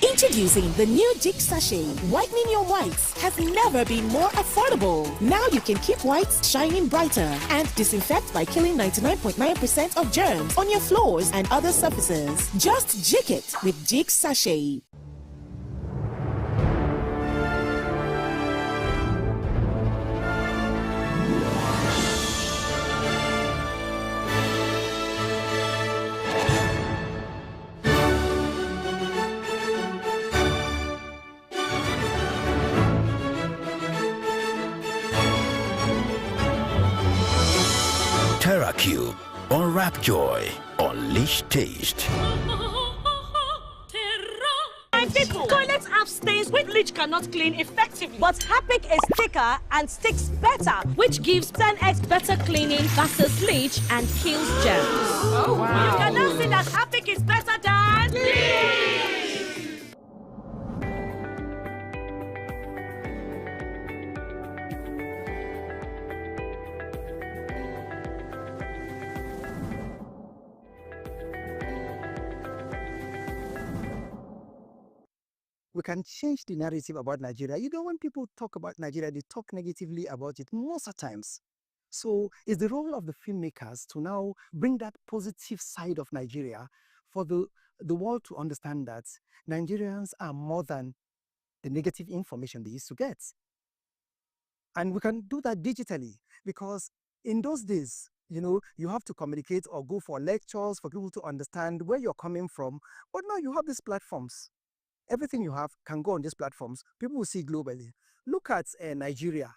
Introducing the new Jig Sachet. Whitening your whites has never been more affordable. Now you can keep whites shining brighter and disinfect by killing 99.9% of germs on your floors and other surfaces. Just jig it with Jig Sachet. TerraCube. Unwrap joy. Unleash taste. My people, toilets have stains which bleach cannot clean effectively. But Harpic is thicker and sticks better, which gives 10x better cleaning versus bleach and kills germs. Oh, wow. You can now see that Harpic is better than bleach. We can change the narrative about Nigeria. You know, when people talk about Nigeria, they talk negatively about it most of the times. So it's the role of the filmmakers to now bring that positive side of Nigeria for the world to understand that Nigerians are more than the negative information they used to get. And we can do that digitally, because in those days, you know, you have to communicate or go for lectures for people to understand where you're coming from. But now you have these platforms. Everything you have can go on these platforms. People will see globally. Look at Nigeria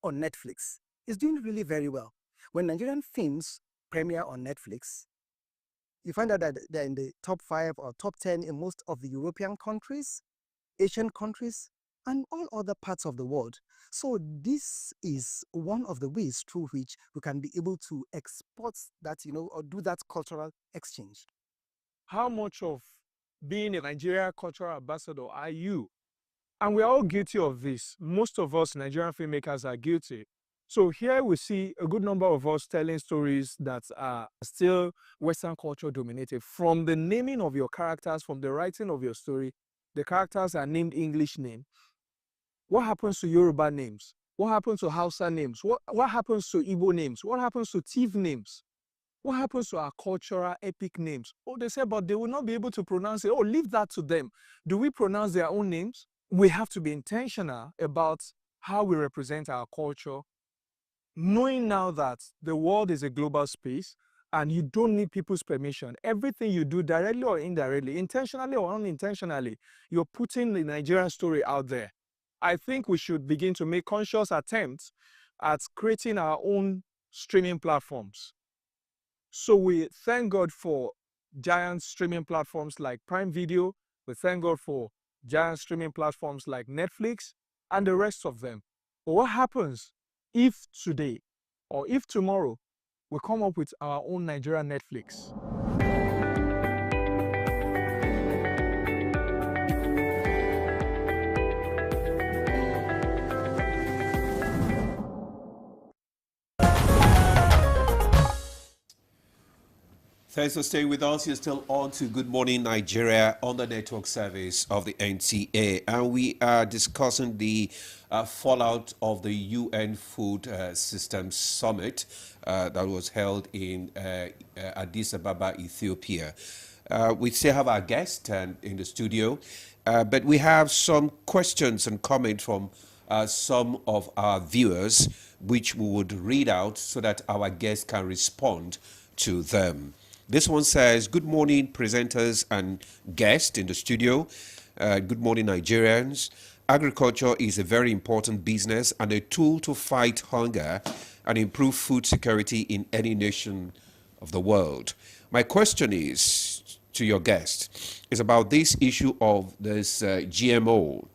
on Netflix. It's doing really very well. When Nigerian films premiere on Netflix, you find out that they're in the top 5 or top 10 in most of the European countries, Asian countries, and all other parts of the world. So this is one of the ways through which we can be able to export that, you know, or do that cultural exchange. How much of being a Nigeria cultural ambassador are you? And we're all guilty of this. Most of us Nigerian filmmakers are guilty. So here we see a good number of us telling stories that are still Western culture dominated. From the naming of your characters, from the writing of your story, the characters are named English names. What happens to Yoruba names? What happens to Hausa names? What happens to Igbo names? What happens to Tiv names? What happens to our cultural epic names? Oh, they say, but they will not be able to pronounce it. Oh, leave that to them. Do we pronounce their own names? We have to be intentional about how we represent our culture, knowing now that the world is a global space and you don't need people's permission. Everything you do, directly or indirectly, intentionally or unintentionally, you're putting the Nigerian story out there. I think we should begin to make conscious attempts at creating our own streaming platforms. So we thank God for giant streaming platforms like Prime Video. We thank God for giant streaming platforms like Netflix and the rest of them. But what happens if today or if tomorrow we come up with our own Nigerian Netflix? Thanks for staying with us. You're still on to Good Morning Nigeria on the network service of the NTA. And we are discussing the fallout of the UN Food Systems Summit that was held in Addis Ababa, Ethiopia. We still have our guest in the studio, but we have some questions and comments from some of our viewers, which we would read out so that our guests can respond to them. This one says, good morning, presenters and guests in the studio. Good morning, Nigerians. Agriculture is a very important business and a tool to fight hunger and improve food security in any nation of the world. My question is to your guest is about this issue of this GMO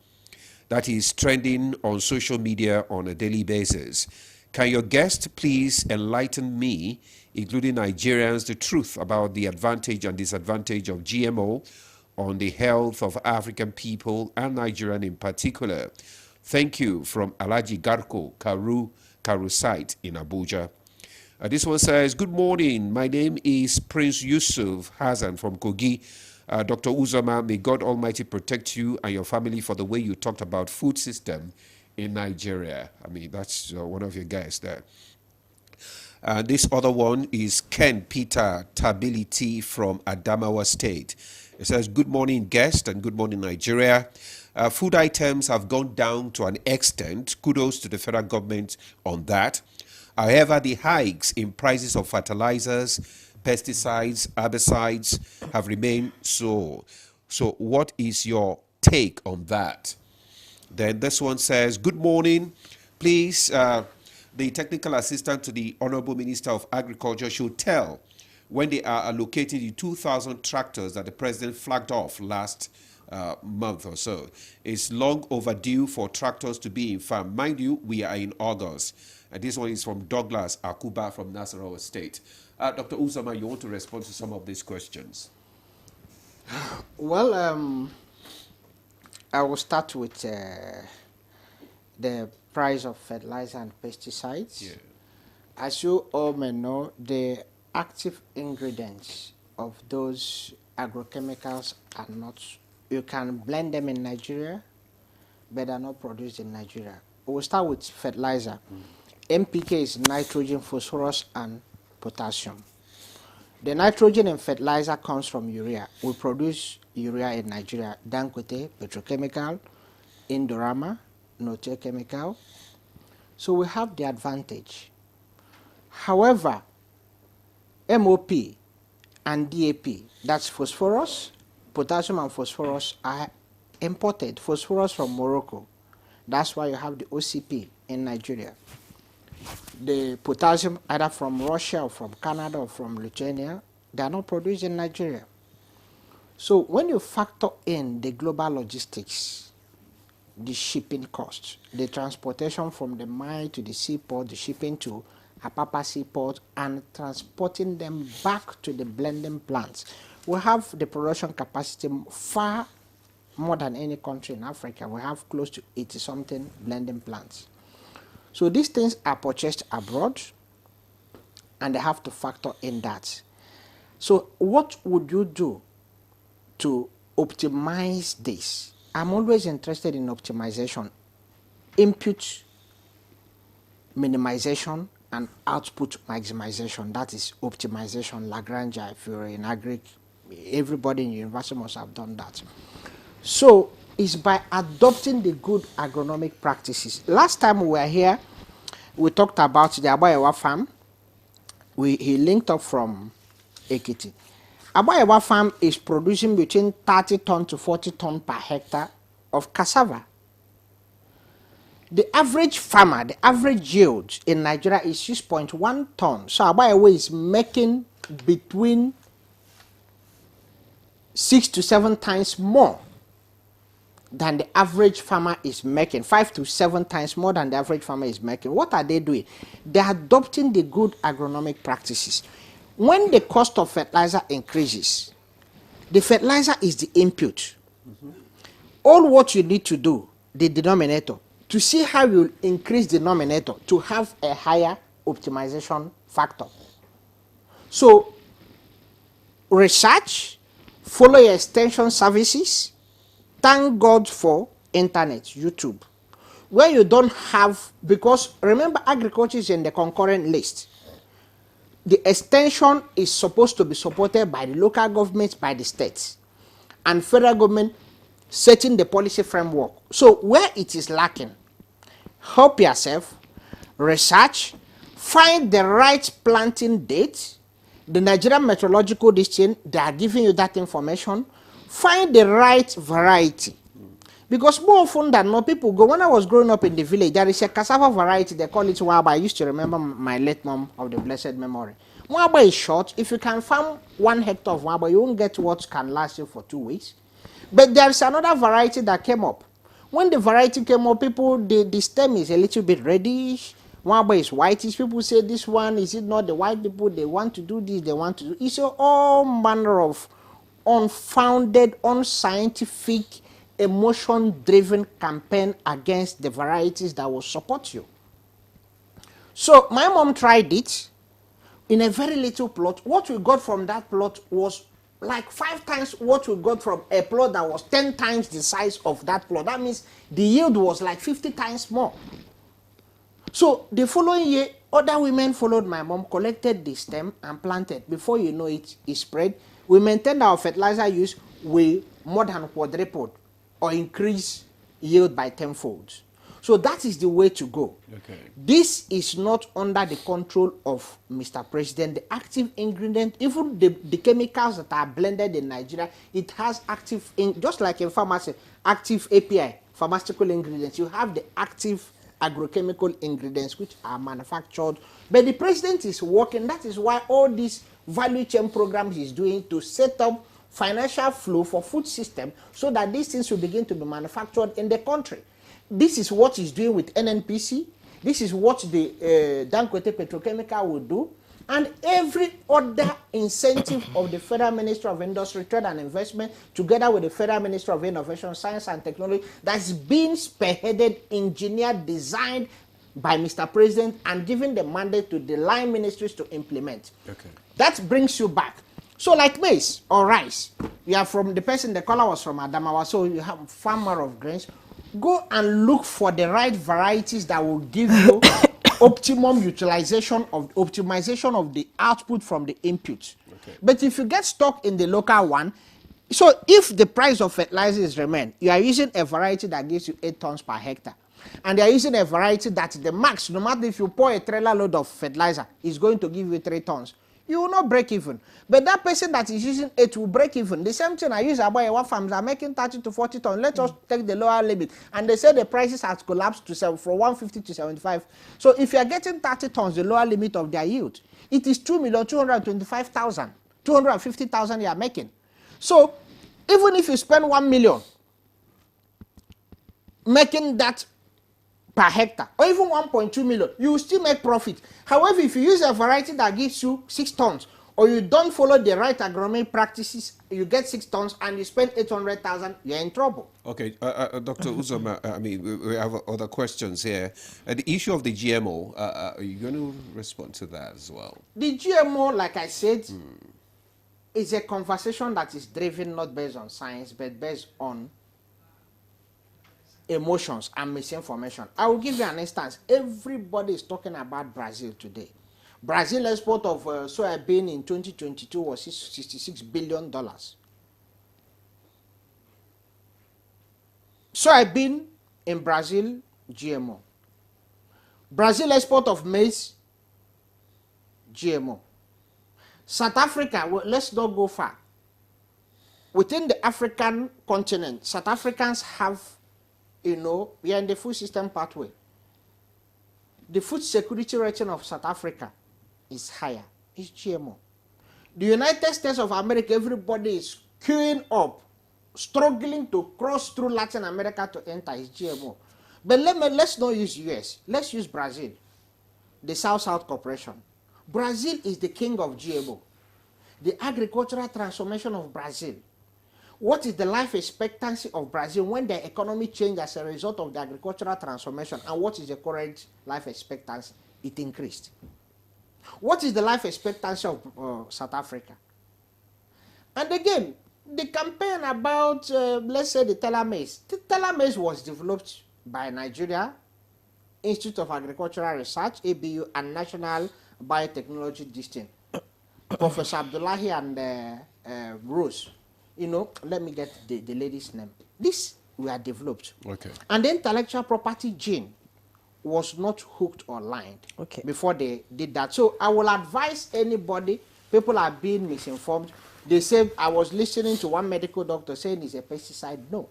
that is trending on social media on a daily basis. Can your guest please enlighten me, including Nigerians, the truth about the advantage and disadvantage of GMO on the health of African people and Nigerian in particular? Thank you, from Alaji Garko Karu site in Abuja. This one says, good morning. My name is Prince Yusuf Hassan from Kogi. Dr. Uzoma, may God Almighty protect you and your family for the way you talked about food system in Nigeria. I mean, that's one of your guys there. This other one is Ken Peter Tability from Adamawa State. It says, good morning, guest, and good morning, Nigeria. Food items have gone down to an extent. Kudos to the federal government on that. However, the hikes in prices of fertilizers, pesticides, herbicides have remained so. So what is your take on that? Then this one says, good morning. Please, the technical assistant to the Honorable Minister of Agriculture should tell when they are allocating the 2,000 tractors that the President flagged off last month or so. It's long overdue for tractors to be in farm. Mind you, we are in August. And this one is from Douglas Akuba from Nasarawa State. Dr. Uzoma, you want to respond to some of these questions? Well, I will start with the price of fertilizer and pesticides. Yeah. As you all may know, the active ingredients of those agrochemicals are not, you can blend them in Nigeria, but they are not produced in Nigeria. We'll start with fertilizer. NPK is nitrogen, phosphorus, and potassium. The nitrogen in fertilizer comes from urea. We produce urea in Nigeria. Dangote, Petrochemical, Indorama, Note Chemical. So we have the advantage. However, MOP and DAP, that's phosphorus, potassium and phosphorus, are imported. Phosphorus from Morocco. That's why you have the OCP in Nigeria. The potassium either from Russia or from Canada or from Lithuania, they are not produced in Nigeria. So when you factor in the global logistics, the shipping costs, the transportation from the mine to the seaport, the shipping to Apapa seaport, and transporting them back to the blending plants, we have the production capacity far more than any country in Africa. We have close to 80-something blending plants. So these things are purchased abroad, and they have to factor in that. So what would you do to optimize this? I'm always interested in optimization, input minimization, and output maximization. That is optimization, Lagrange. If you're in agric, everybody in university must have done that. So it's by adopting the good agronomic practices. Last time we were here, we talked about the Abayewa farm. He linked up from Ekiti. Abayewa farm is producing between 30 tons to 40 tons per hectare of cassava. The average farmer, the average yield in Nigeria is 6.1 tons. So Abayewa is making between 6 to 7 times more than the average farmer is making, 5 to 7 times more than the average farmer is making. What are they doing? They are adopting the good agronomic practices. When the cost of fertilizer increases, the fertilizer is the input. All what you need to do, the denominator, to see how you increase the denominator to have a higher optimization factor. So research, follow your extension services. Thank God for internet, YouTube, where you don't have, because remember agriculture is in the concurrent list. The extension is supposed to be supported by the local governments, by the states, and federal government setting the policy framework. So where it is lacking, help yourself, research, find the right planting date. The Nigerian Meteorological District, they are giving you that information. Find the right variety. Because more often than not, people go, when I was growing up in the village, there is a cassava variety, they call it Waba. I used to remember my late mom of the blessed memory. Waba is short. If you can farm 1 hectare of Waba, you won't get what can last you for 2 weeks. But there's another variety that came up. When the variety came up, people, the stem is a little bit reddish. Waba is whitish. People say this one, is it not the white people? They want to do this, they want to do. It's all manner of unfounded, unscientific, emotion-driven campaign against the varieties that will support you. So my mom tried it in a very little plot. What we got from that plot was like 5 times what we got from a plot that was 10 times the size of that plot. That means the yield was like 50 times more. So the following year, other women followed my mom, collected the stem and planted. Before you know it, it spread. We maintained our fertilizer use. We more than quadrupled or increase yield by 10-fold. So that is the way to go. Okay. This is not under the control of Mr. President. The active ingredient, even the chemicals that are blended in Nigeria, it has active, just like in pharmacy, active API, pharmaceutical ingredients. You have the active agrochemical ingredients which are manufactured. But the president is working. That is why all these value chain programs he's doing to set up financial flow for food system so that these things will begin to be manufactured in the country. This is what he's doing with NNPC. This is what the Dangote Petrochemical will do. And every other incentive of the Federal Ministry of Industry, Trade and Investment, together with the Federal Ministry of Innovation, Science and Technology, that's been spearheaded, engineered, designed by Mr. President and given the mandate to the line ministries to implement. Okay. That brings you back. So like maize or rice, you are from the person, the caller was from Adamawa, so you have farmer of grains. Go and look for the right varieties that will give you optimum utilization of optimization of the output from the input. Okay. But if you get stuck in the local one, so if the price of fertilizers remain, you are using a variety that gives you 8 tons per hectare. And they are using a variety that the max, no matter if you pour a trailer load of fertilizer, is going to give you 3 tons. You will not break even. But that person that is using 8 will break even. The same thing I use about one farms are making 30 to 40 tons. Let us take the lower limit. And they say the prices has collapsed to from 150 to 75. So if you are getting 30 tons, the lower limit of their yield, it is 2,225,000, 250,000 you are making. So even if you spend 1 million making that per hectare, or even 1.2 million, you will still make profit. However, if you use a variety that gives you 6 tons, or you don't follow the right agronomic practices, you get 6 tons and you spend 800,000, you're in trouble. Okay, Dr. Uzoma, I mean, we have other questions here. The issue of the GMO, are you going to respond to that as well? The GMO, like I said, is a conversation that is driven not based on science, but based on emotions and misinformation. I will give you an instance. Everybody is talking about Brazil today. Brazil export of soybean in 2022 was $66 billion. Soybean in Brazil, GMO. Brazil export of maize, GMO. South Africa, well, let's not go far. Within the African continent, South Africans have, you know, we are in the food system pathway. The food security rating of South Africa is higher. It's GMO. The United States of America, everybody is queuing up, struggling to cross through Latin America to enter. It's GMO. But let's not use US. Let's use Brazil, the South-South Corporation. Brazil is the king of GMO. The agricultural transformation of Brazil. What is the life expectancy of Brazil when the economy changed as a result of the agricultural transformation? And what is the current life expectancy? It increased. What is the life expectancy of South Africa? And again, the campaign about, let's say, the teller maize. The teller maize was developed by Nigeria, Institute of Agricultural Research, ABU, and National Biotechnology Distinct. Professor Abdullahi and Rose. You know, let me get the lady's name. This were developed. Okay. And the intellectual property gene was not hooked or lined before they did that. So I will advise anybody, people are being misinformed. They say, I was listening to one medical doctor saying it's a pesticide. No.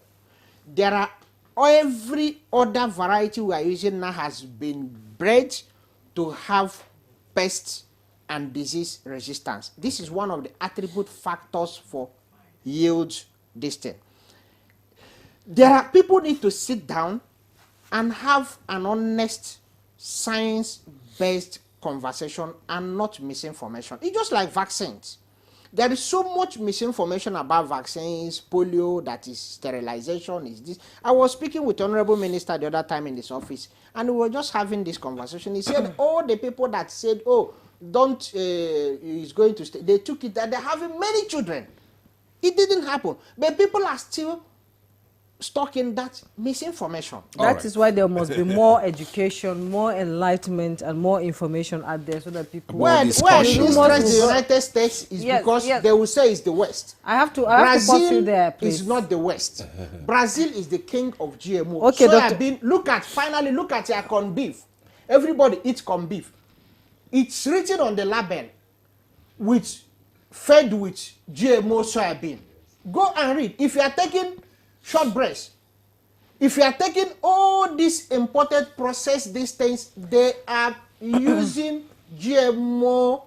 There are, every other variety we are using now has been bred to have pest and disease resistance. This is one of the attribute factors for yield distinct. There are people need to sit down and have an honest science-based conversation and not misinformation. It's just like vaccines. There is so much misinformation about vaccines, polio, that is sterilization, is this. I was speaking with Honorable Minister the other time in this office, and we were just having this conversation. He said all the people that said, oh, don't, he's going to stay, they took it, that they're having many children. It didn't happen. But people are still stuck in that misinformation. That is why there must be more education, more enlightenment, and more information out there so that people... Where they stress the United States is because they will say it's the West. I have to pause you there, please. Is not the West. Brazil is the king of GMO. Okay, so finally look at your corned beef. Everybody eats corned beef. It's written on the label fed with GMO soybean. Go and read. If you are taking short breast, if you are taking all these imported processed these things, they are using GMO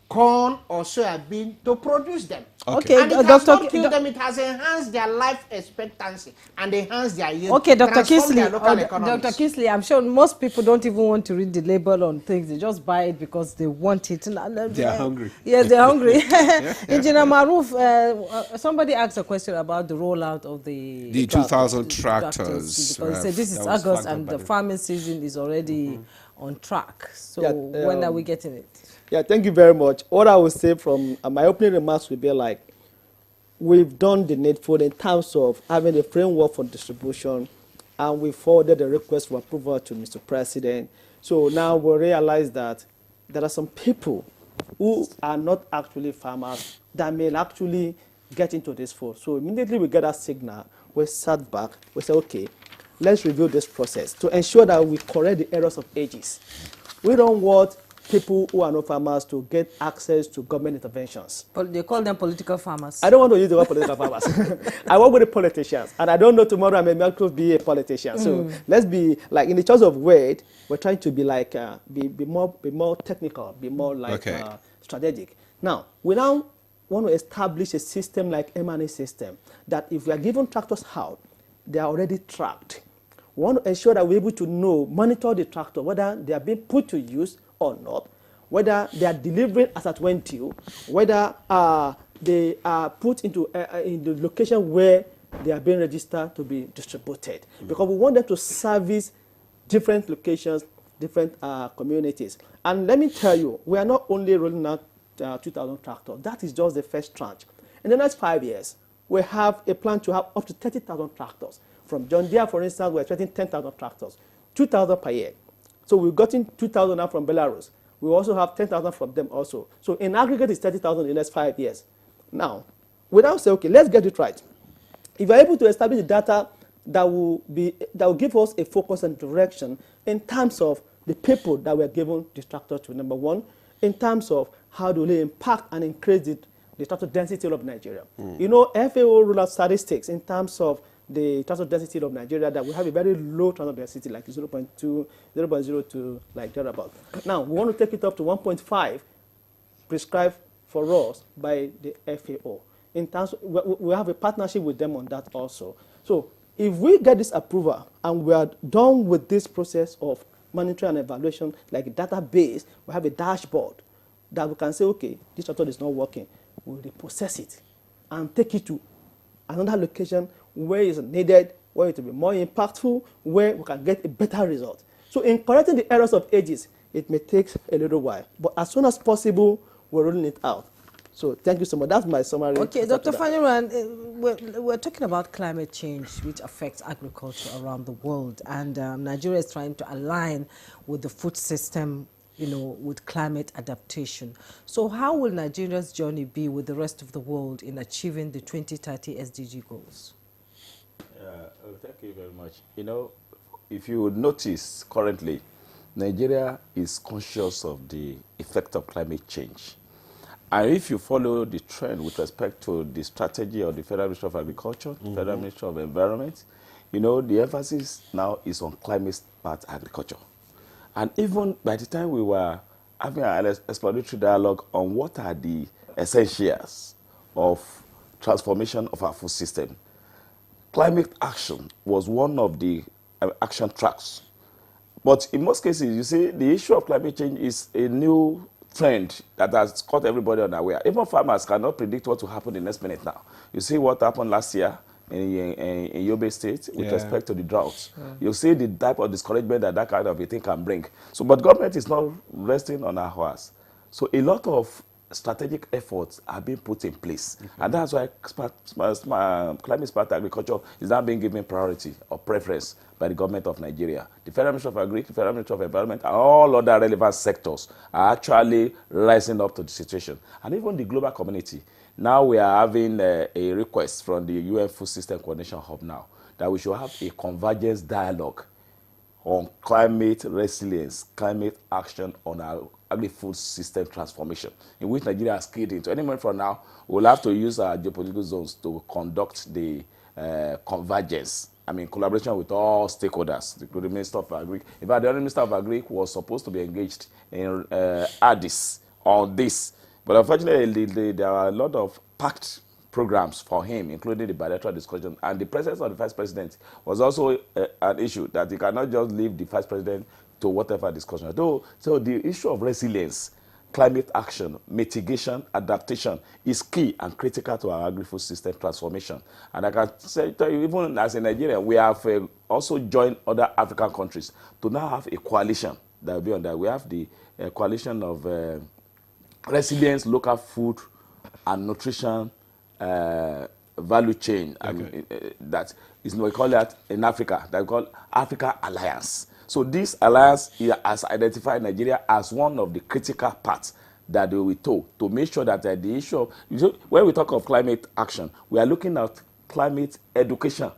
corn or soybean to produce them. Okay, and it has not killed them, it has enhanced their life expectancy and enhanced their yield. Okay, Dr. Kisley, Dr. Kisley, I'm sure most people don't even want to read the label on things. They just buy it because they want it. They are hungry. Yeah, they're hungry. Engineer Maruf, somebody asked a question about the rollout of the 2,000 tractors. Because this is August and the farming season is already on track. So when are we getting it? Yeah, thank you very much. What I would say from my opening remarks would be like, we've done the needful in terms of having a framework for distribution, and we forwarded the request for approval to Mr. President. So now we realize that there are some people who are not actually farmers that may actually get into this fold. So immediately we get a signal, we sat back, we say, okay, let's review this process to ensure that we correct the errors of ages. We don't want people who are not farmers to get access to government interventions. They call them political farmers. I don't want to use the word political farmers. I work with the politicians, and I don't know tomorrow I may not be a politician. So let's be like, in the choice of word, we're trying to be like be more technical, be more like strategic. Now we now want to establish a system like M&A system that if we are given tractors out, they are already tracked. We want to ensure that we're able to monitor the tractor, whether they are being put to use or not, whether they are delivering as at when due, whether they are put into in the location where they are being registered to be distributed. Because we want them to service different locations, different communities. And let me tell you, we are not only rolling out 2,000 tractors. That is just the first tranche. In the next 5 years, we have a plan to have up to 30,000 tractors. From John Deere, for instance, we're expecting 10,000 tractors, 2,000 per year. So we've gotten 2,000 now from Belarus. We also have 10,000 from them also. So in aggregate, it's 30,000 in the next 5 years. Now, we now say, okay, let's get it right. If you're able to establish the data that will give us a focus and direction in terms of the people that we're given this tractor to, number one, in terms of how do they impact and increase the tractor density of Nigeria. You know, FAO ruled out statistics in terms of the tractor density of Nigeria, that we have a very low tractor density, like 0.2, 0.02, like thereabout. Now, we want to take it up to 1.5 prescribed for us by the FAO. In terms of, we have a partnership with them on that also. So if we get this approval and we are done with this process of monitoring and evaluation, like a database, we have a dashboard that we can say, okay, this tractor is not working. We'll reprocess it and take it to another location where it's needed, where it will be more impactful, where we can get a better result. So in correcting the errors of ages, it may take a little while. But as soon as possible, we're rolling it out. So thank you so much. That's my summary. Okay, Dr. Faniran, we're talking about climate change, which affects agriculture around the world, and Nigeria is trying to align with the food system, you know, with climate adaptation. So how will Nigeria's journey be with the rest of the world in achieving the 2030 SDG goals? Thank you very much. You know, if you would notice currently, Nigeria is conscious of the effect of climate change. And if you follow the trend with respect to the strategy of the Federal Ministry of Agriculture, Federal Ministry of Environment, you know, the emphasis now is on climate-smart agriculture. And even by the time we were having an exploratory dialogue on what are the essentials of transformation of our food system, climate action was one of the action tracks. But in most cases, you see, the issue of climate change is a new trend that has caught everybody unaware. Even farmers cannot predict what will happen the next minute now. You see what happened last year in Yobe State with respect to the drought. You see the type of discouragement that that kind of a thing can bring. So, but government is not resting on our horse. So a lot of strategic efforts are being put in place. And that's why climate-smart agriculture is now being given priority or preference by the government of Nigeria. The Federal Ministry of Agriculture, the Federal Ministry of Environment, and all other relevant sectors are actually rising up to the situation. And even the global community. Now we are having a request from the UN Food System Coordination Hub now that we should have a convergence dialogue on climate resilience, climate action on our agri-food system transformation, in which Nigeria has keyed into. Any moment from now, we'll have to use our geopolitical zones to conduct the convergence. I mean, collaboration with all stakeholders, including the Minister of Agri. In fact, the other Minister of Agri was supposed to be engaged in Addis on this. But unfortunately, there are a lot of packed programs for him, including the bilateral discussion. And the presence of the Vice President was also an issue, that he cannot just leave the Vice President to whatever discussion. So the issue of resilience, climate action, mitigation, adaptation is key and critical to our agri-food system transformation. And I can say to you, even as a Nigerian, we have also joined other African countries to now have a coalition that will be on that. We have the coalition of resilience, local food and nutrition value chain. I mean, that is, we call that in Africa, that we call Africa Alliance. So this alliance has identified Nigeria as one of the critical parts that they will to make sure that the issue of, when we talk of climate action, we are looking at climate education,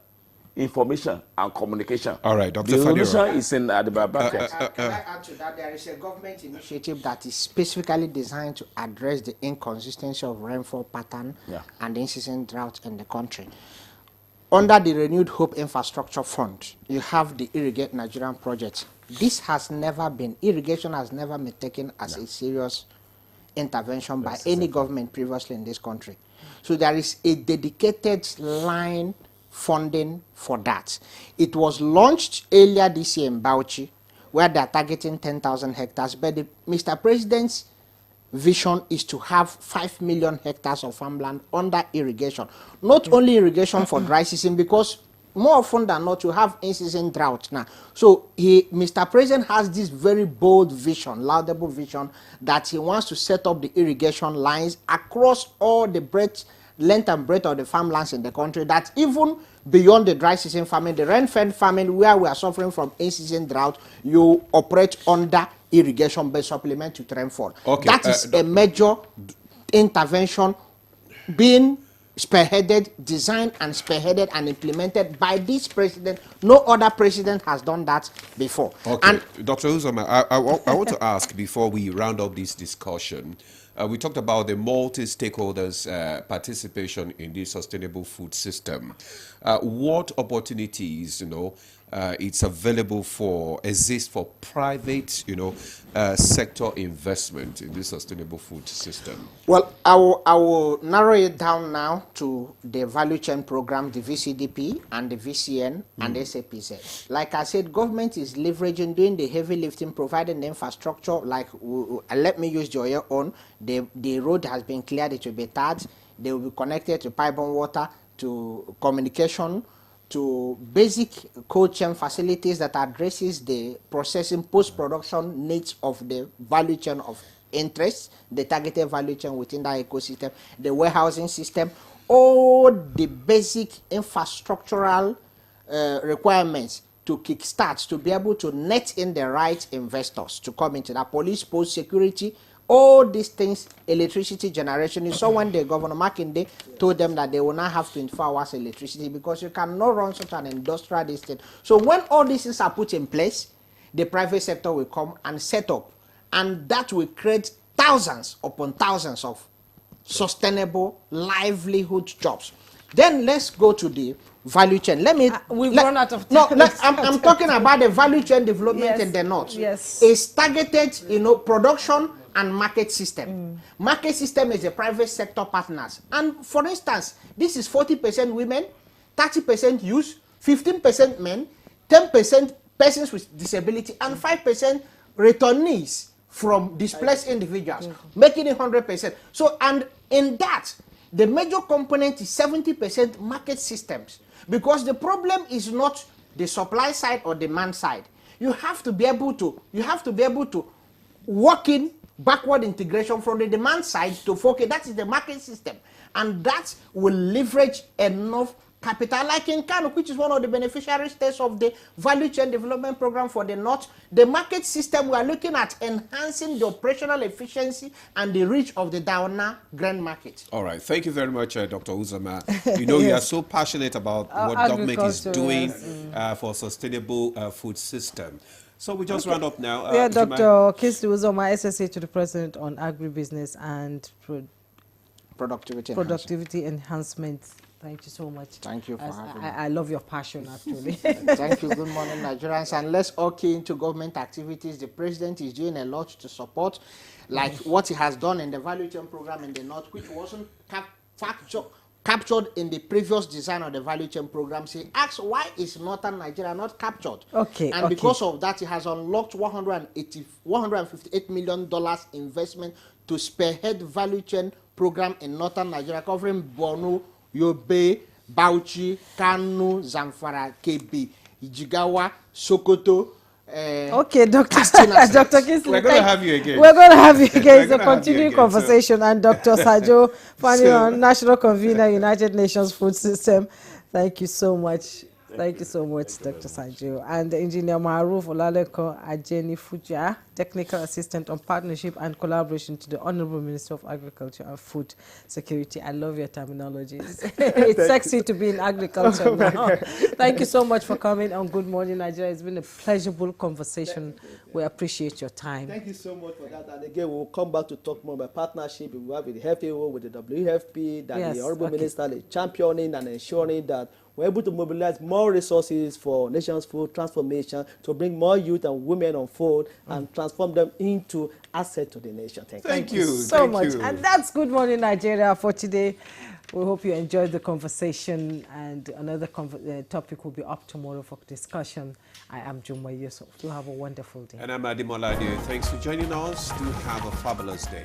information, and communication. All right, Dr. The Faniran. solution is in the back. Can I add to that? There is a government initiative that is specifically designed to address the inconsistency of rainfall pattern and the incessant drought in the country. Under the Renewed Hope Infrastructure Fund, you have the Irrigate Nigerian project. This has never been, irrigation has never been taken as a serious intervention by any government previously in this country. So there is a dedicated line funding for that. It was launched earlier this year in Bauchi, where they are targeting 10,000 hectares, but Mr. President's vision is to have 5 million hectares of farmland under irrigation. Not only irrigation for dry season, because more often than not, you have in-season drought now. So Mr. President has this very bold vision, laudable vision, that he wants to set up the irrigation lines across all the length and breadth of the farmlands in the country, that even beyond the dry season farming, the rain-fed farming, where we are suffering from in-season drought, you operate under irrigation-based supplement to rainfall. Okay, that is a major intervention being spearheaded, designed and spearheaded and implemented by this president. No other president has done that before. Okay, And Dr. Uzoma, I want to ask before we round up this discussion. We talked about the multi-stakeholders' participation in the sustainable food system. What opportunities, it's available exist for private, sector investment in the sustainable food system? Well, I will narrow it down now to the value chain program, the VCDP and the VCN and SAPZ. Like I said, government is leveraging, doing the heavy lifting, providing the infrastructure. Like, let me use your own. The road has been cleared, it will be tarred. They will be connected to pipe-borne water, to communication, to basic cold chain facilities that addresses the processing, post-production needs of the value chain of interest, the targeted value chain within that ecosystem, the warehousing system, all the basic infrastructural requirements to kickstart, to be able to net in the right investors to come into that, police post, security, all these things, electricity generation. You saw when the Governor Makinde told them that they will not have 24 hours electricity because you cannot run such an industrial district. So when all these things are put in place, the private sector will come and set up, and that will create thousands upon thousands of sustainable livelihood jobs. Then let's go to the value chain. Let me. We've run out of No, time. I'm talking about the value chain development in the north. Yes. It's targeted, production and market system. Market system is a private sector partners. And for instance, this is 40% women, 30% youth, 15% men, 10% persons with disability, and 5% returnees from displaced individuals, making it 100%. So, and in that, the major component is 70% market systems, because the problem is not the supply side or demand side. You have to be able to work in backward integration from the demand side to focus. That is the market system, and that will leverage enough capital, like in Kano, which is one of the beneficiary states of the value chain development program for the north. The market system, we are looking at enhancing the operational efficiency and the reach of the Daona grain market. All right, thank you very much, Dr. Uzama. You are so passionate about what government is doing for sustainable food system. So we just round up now. Yeah, Dr. Kingsley Uzoma, SSA to the President on agribusiness and productivity enhancement. Thank you so much. Thank you for having me. I love your passion, actually. Thank you. Good morning, Nigerians. And let's all key into government activities. The president is doing a lot to support, like what he has done in the value chain program in the north, which wasn't captured in the previous design of the value chain program. He asks, why is northern Nigeria not captured? And because of that, he has unlocked $158 million investment to spearhead value chain program in northern Nigeria, covering Borno, Yobe, Bauchi, Kano, Zamfara, Kebbi, Jigawa, Sokoto. Okay, Dr. Kingsley. We're going to have you again. We're going to have you again. It's a continuing conversation. And Dr. Sajo Fanion, National Convener, United Nations Food System. Thank you so much. Thank you so much, Dr. Sajo. And Engineer Maruf Olaleko Ajeni Fuja, Technical Assistant on Partnership and Collaboration to the Honorable Minister of Agriculture and Food Security. I love your terminologies. It's sexy to be in agriculture now. Thank you so much for coming on Good Morning Nigeria. It's been a pleasurable conversation. We appreciate your time. Thank you so much for that. And again, we'll come back to talk more about partnership we have with the FAO, with the WFP, that the Honorable Minister is championing and ensuring that we're able to mobilize more resources for nation's food transformation to bring more youth and women on fold and transform them into asset to the nation. Thank you so much. And that's Good Morning Nigeria for today. We hope you enjoyed the conversation, and another topic will be up tomorrow for discussion. I am Jumwa Yusuf. Do have a wonderful day. And I'm Adimola Ade. Thanks for joining us. Do have a fabulous day.